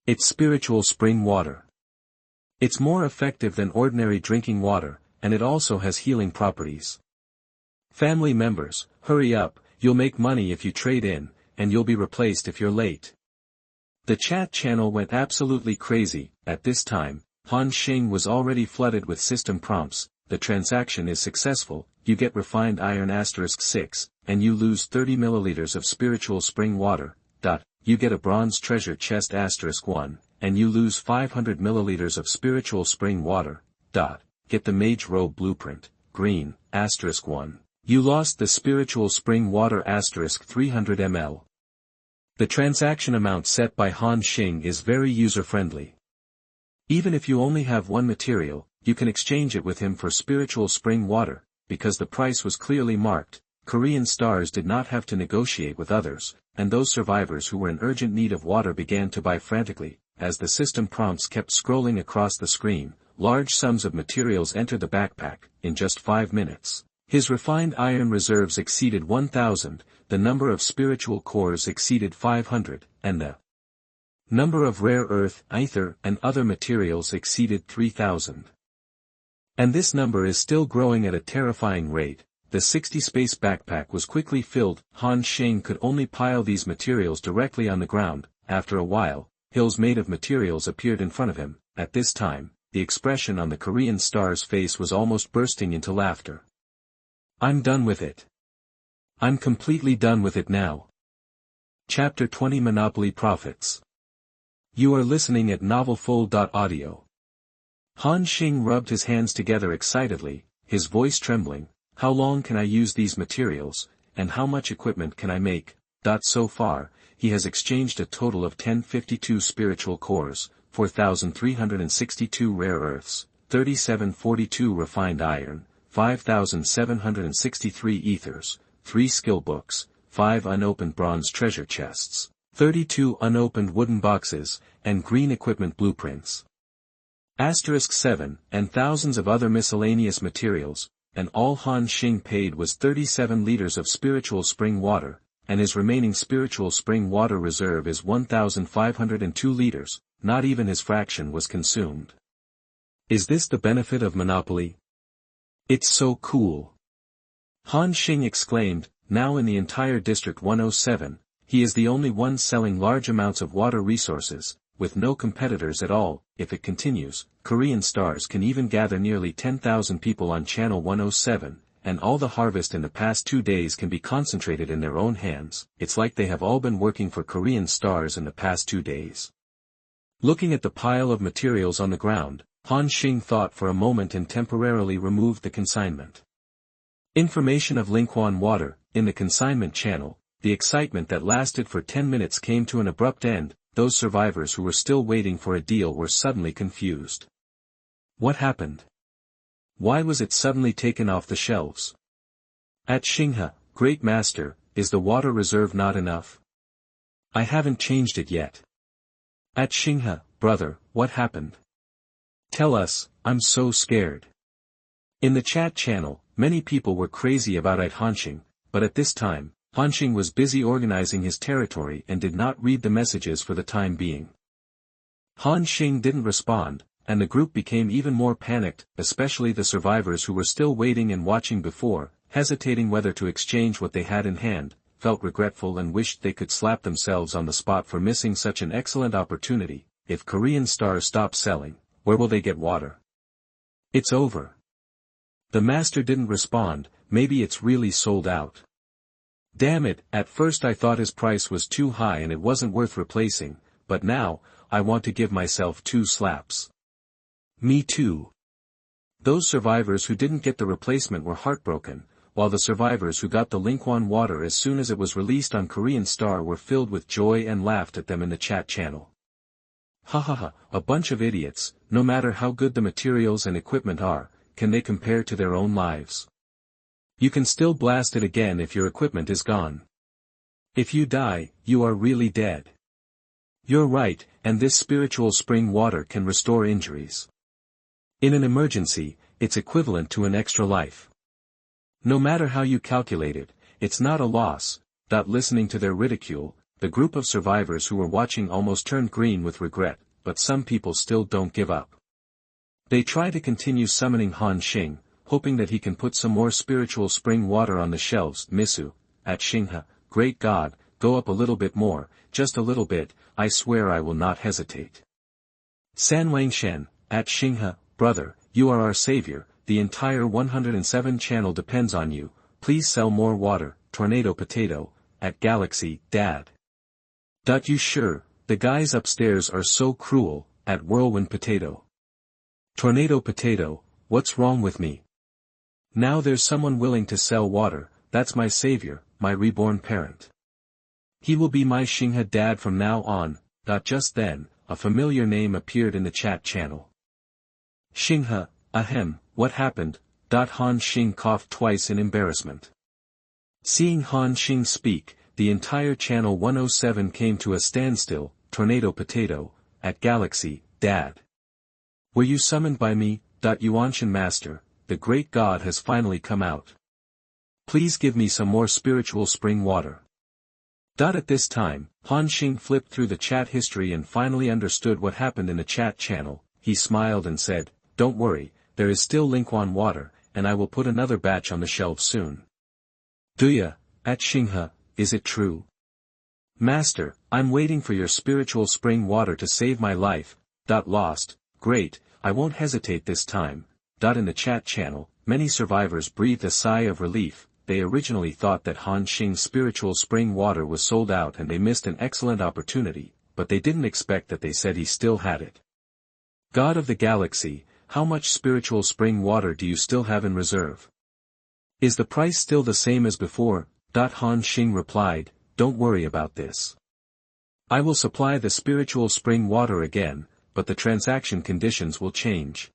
It's spiritual spring water. It's more effective than ordinary drinking water, and it also has healing properties. Family members, hurry up, you'll make money if you trade in, and you'll be replaced if you're late. The chat channel went absolutely crazy. At this time, Han Xing was already flooded with system prompts. The transaction is successful, you get refined iron *6, and you lose 30 milliliters of spiritual spring water. You get a bronze treasure chest *1, and you lose 500 milliliters of spiritual spring water. Get the mage robe blueprint, green, *1. You lost the spiritual spring water *300 ml. The transaction amount set by Han Xing is very user-friendly. Even if you only have one material, you can exchange it with him for spiritual spring water, because the price was clearly marked. Korean stars did not have to negotiate with others, and those survivors who were in urgent need of water began to buy frantically. As the system prompts kept scrolling across the screen, large sums of materials entered the backpack. In just 5 minutes, his refined iron reserves exceeded 1,000, the number of spiritual cores exceeded 500, and the number of rare earth, ether, and other materials exceeded 3,000. And this number is still growing at a terrifying rate. The 60-space backpack was quickly filled. Han Xing could only pile these materials directly on the ground. After a while, hills made of materials appeared in front of him. At this time, the expression on the Korean star's face was almost bursting into laughter. I'm done with it. I'm completely done with it now. Chapter 20 Monopoly Profits. You are listening at novelfull.audio. Han Xing rubbed his hands together excitedly, his voice trembling. How long can I use these materials, and how much equipment can I make? So far, he has exchanged a total of 1052 spiritual cores, 4,362 rare earths, 3742 refined iron, 5,763 ethers, 3 skill books, 5 unopened bronze treasure chests, 32 unopened wooden boxes, and green equipment blueprints. *7, and thousands of other miscellaneous materials, and all Han Xing paid was 37 liters of spiritual spring water, and his remaining spiritual spring water reserve is 1,502 liters, not even his fraction was consumed. Is this the benefit of monopoly? It's so cool! Han Xing exclaimed. Now in the entire District 107, he is the only one selling large amounts of water resources, with no competitors at all. If it continues, Korean stars can even gather nearly 10,000 people on Channel 107, and all the harvest in the past 2 days can be concentrated in their own hands. It's like they have all been working for Korean stars in the past 2 days. Looking at the pile of materials on the ground, Han Xing thought for a moment and temporarily removed the consignment. Information of Lingquan water. In the consignment channel, the excitement that lasted for 10 minutes came to an abrupt end. Those survivors who were still waiting for a deal were suddenly confused. What happened? Why was it suddenly taken off the shelves? At Xinghe, Great Master, is the water reserve not enough? I haven't changed it yet. At Xinghe, brother, what happened? Tell us, I'm so scared. In the chat channel, many people were crazy about Hanxing, but at this time, Hanxing was busy organizing his territory and did not read the messages for the time being. Han Xing didn't respond, and the group became even more panicked, especially the survivors who were still waiting and watching before, hesitating whether to exchange what they had in hand, felt regretful and wished they could slap themselves on the spot for missing such an excellent opportunity. If Korean stars stop selling, where will they get water? It's over. The master didn't respond. Maybe it's really sold out. Damn it, at first I thought his price was too high and it wasn't worth replacing, but now, I want to give myself 2 slaps. Me too. Those survivors who didn't get the replacement were heartbroken, while the survivors who got the Lingquan water as soon as it was released on Korean Star were filled with joy and laughed at them in the chat channel. Ha ha ha, a bunch of idiots. No matter how good the materials and equipment are, can they compare to their own lives? You can still blast it again if your equipment is gone. If you die, you are really dead. You're right, and this spiritual spring water can restore injuries. In an emergency, it's equivalent to an extra life. No matter how you calculate it, it's not a loss. Listening to their ridicule, the group of survivors who were watching almost turned green with regret, but some people still don't give up. They try to continue summoning Han Xing, hoping that he can put some more spiritual spring water on the shelves. Misu, at Xinghe, great God, go up a little bit more, just a little bit, I swear I will not hesitate. San Wangshan, at Xinghe, brother, you are our savior, the entire 107 channel depends on you, please sell more water. Tornado Potato, at Galaxy, Dad. You sure, the guys upstairs are so cruel. At Whirlwind Potato. Tornado Potato, what's wrong with me? Now there's someone willing to sell water. That's my savior, my reborn parent. He will be my Xinghe dad from now on. Just then, a familiar name appeared in the chat channel. Xinghe, ahem, what happened? Han Xing coughed twice in embarrassment. Seeing Han Xing speak, the entire channel 107 came to a standstill. Tornado Potato, at Galaxy, Dad. Were you summoned by me? Yuanshan Master, the great God has finally come out. Please give me some more spiritual spring water. At this time, Han Xing flipped through the chat history and finally understood what happened in the chat channel. He smiled and said, don't worry, there is still Lingquan water, and I will put another batch on the shelf soon. Duya, at Xinghe, is it true? Master, I'm waiting for your spiritual spring water to save my life. Lost, great, I won't hesitate this time. In the chat channel, many survivors breathed a sigh of relief. They originally thought that Han Xing's spiritual spring water was sold out and they missed an excellent opportunity, but they didn't expect that they said he still had it. God of the Galaxy, how much spiritual spring water do you still have in reserve? Is the price still the same as before? Han Xing replied, don't worry about this. I will supply the spiritual spring water again, but the transaction conditions will change.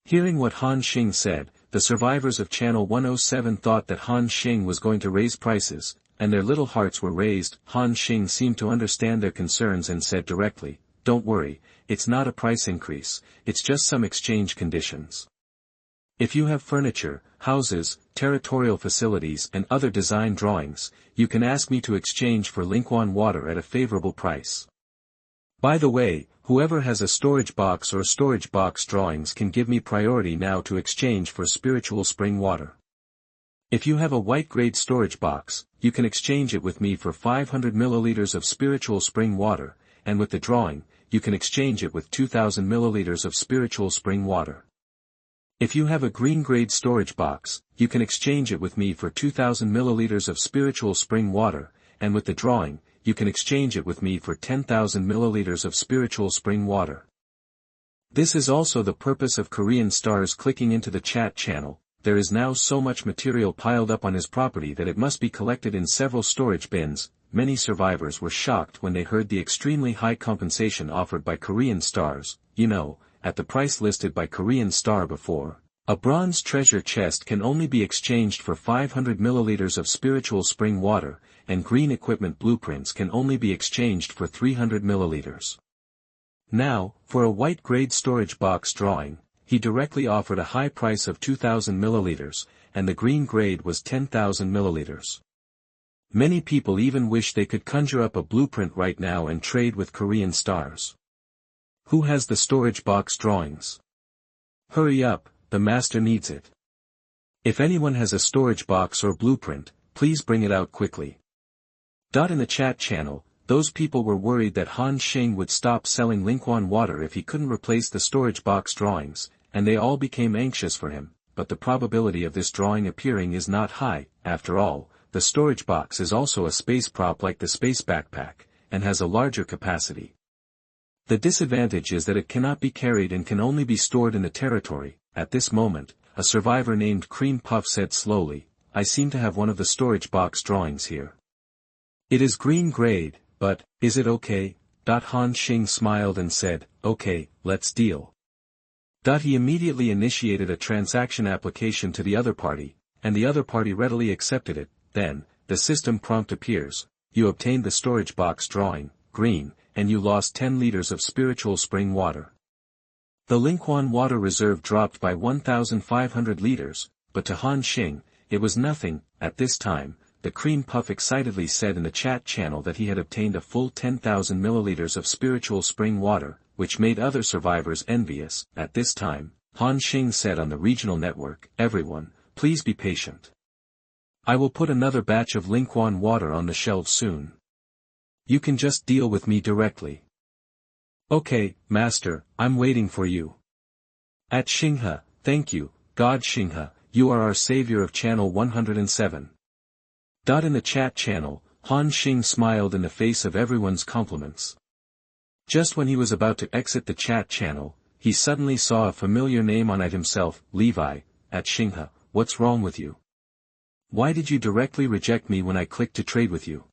Hearing what Han Xing said, the survivors of Channel 107 thought that Han Xing was going to raise prices, and their little hearts were raised. Han Xing seemed to understand their concerns and said directly, "Don't worry, it's not a price increase, it's just some exchange conditions. If you have furniture, houses, territorial facilities and other design drawings, you can ask me to exchange for Lingquan water at a favorable price. By the way, whoever has a storage box or storage box drawings can give me priority now to exchange for spiritual spring water. If you have a white-grade storage box, you can exchange it with me for 500 milliliters of spiritual spring water, and with the drawing, you can exchange it with 2,000 milliliters of spiritual spring water. If you have a green-grade storage box, you can exchange it with me for 2,000 milliliters of spiritual spring water, and with the drawing, you can exchange it with me for 10,000 milliliters of spiritual spring water." This is also the purpose of Korean Stars clicking into the chat channel. There is now so much material piled up on his property that it must be collected in several storage bins. Many survivors were shocked when they heard the extremely high compensation offered by Korean Stars, at the price listed by Korean Star before. A bronze treasure chest can only be exchanged for 500 milliliters of spiritual spring water, and green equipment blueprints can only be exchanged for 300 milliliters. Now, for a white-grade storage box drawing, he directly offered a high price of 2,000 milliliters, and the green grade was 10,000 milliliters. Many people even wish they could conjure up a blueprint right now and trade with Korean Stars. Who has the storage box drawings? Hurry up, the master needs it. If anyone has a storage box or blueprint, please bring it out quickly. In the chat channel, those people were worried that Han Xing would stop selling Lingquan water if he couldn't replace the storage box drawings, and they all became anxious for him, but the probability of this drawing appearing is not high. After all, the storage box is also a space prop like the space backpack, and has a larger capacity. The disadvantage is that it cannot be carried and can only be stored in the territory. At this moment, a survivor named Cream Puff said slowly, "I seem to have one of the storage box drawings here. It is green grade, but, is it okay?" Han Xing smiled and said, "Okay, let's deal." He immediately initiated a transaction application to the other party, and the other party readily accepted it. Then, the system prompt appears, "You obtained the storage box drawing, green, and you lost 10 liters of spiritual spring water." The Lingquan water reserve dropped by 1,500 liters, but to Han Xing, it was nothing. At this time, the Cream Puff excitedly said in the chat channel that he had obtained a full 10,000 milliliters of spiritual spring water, which made other survivors envious. At this time, Han Xing said on the regional network, "Everyone, please be patient. I will put another batch of Lingquan water on the shelves soon. You can just deal with me directly." "Okay, Master, I'm waiting for you." At Xinghe, "Thank you, God Xinghe, you are our savior of Channel 107. In the chat channel, Han Xing smiled in the face of everyone's compliments. Just when he was about to exit the chat channel, he suddenly saw a familiar name on it himself, Levi. At Xinghe, "What's wrong with you? Why did you directly reject me when I clicked to trade with you?"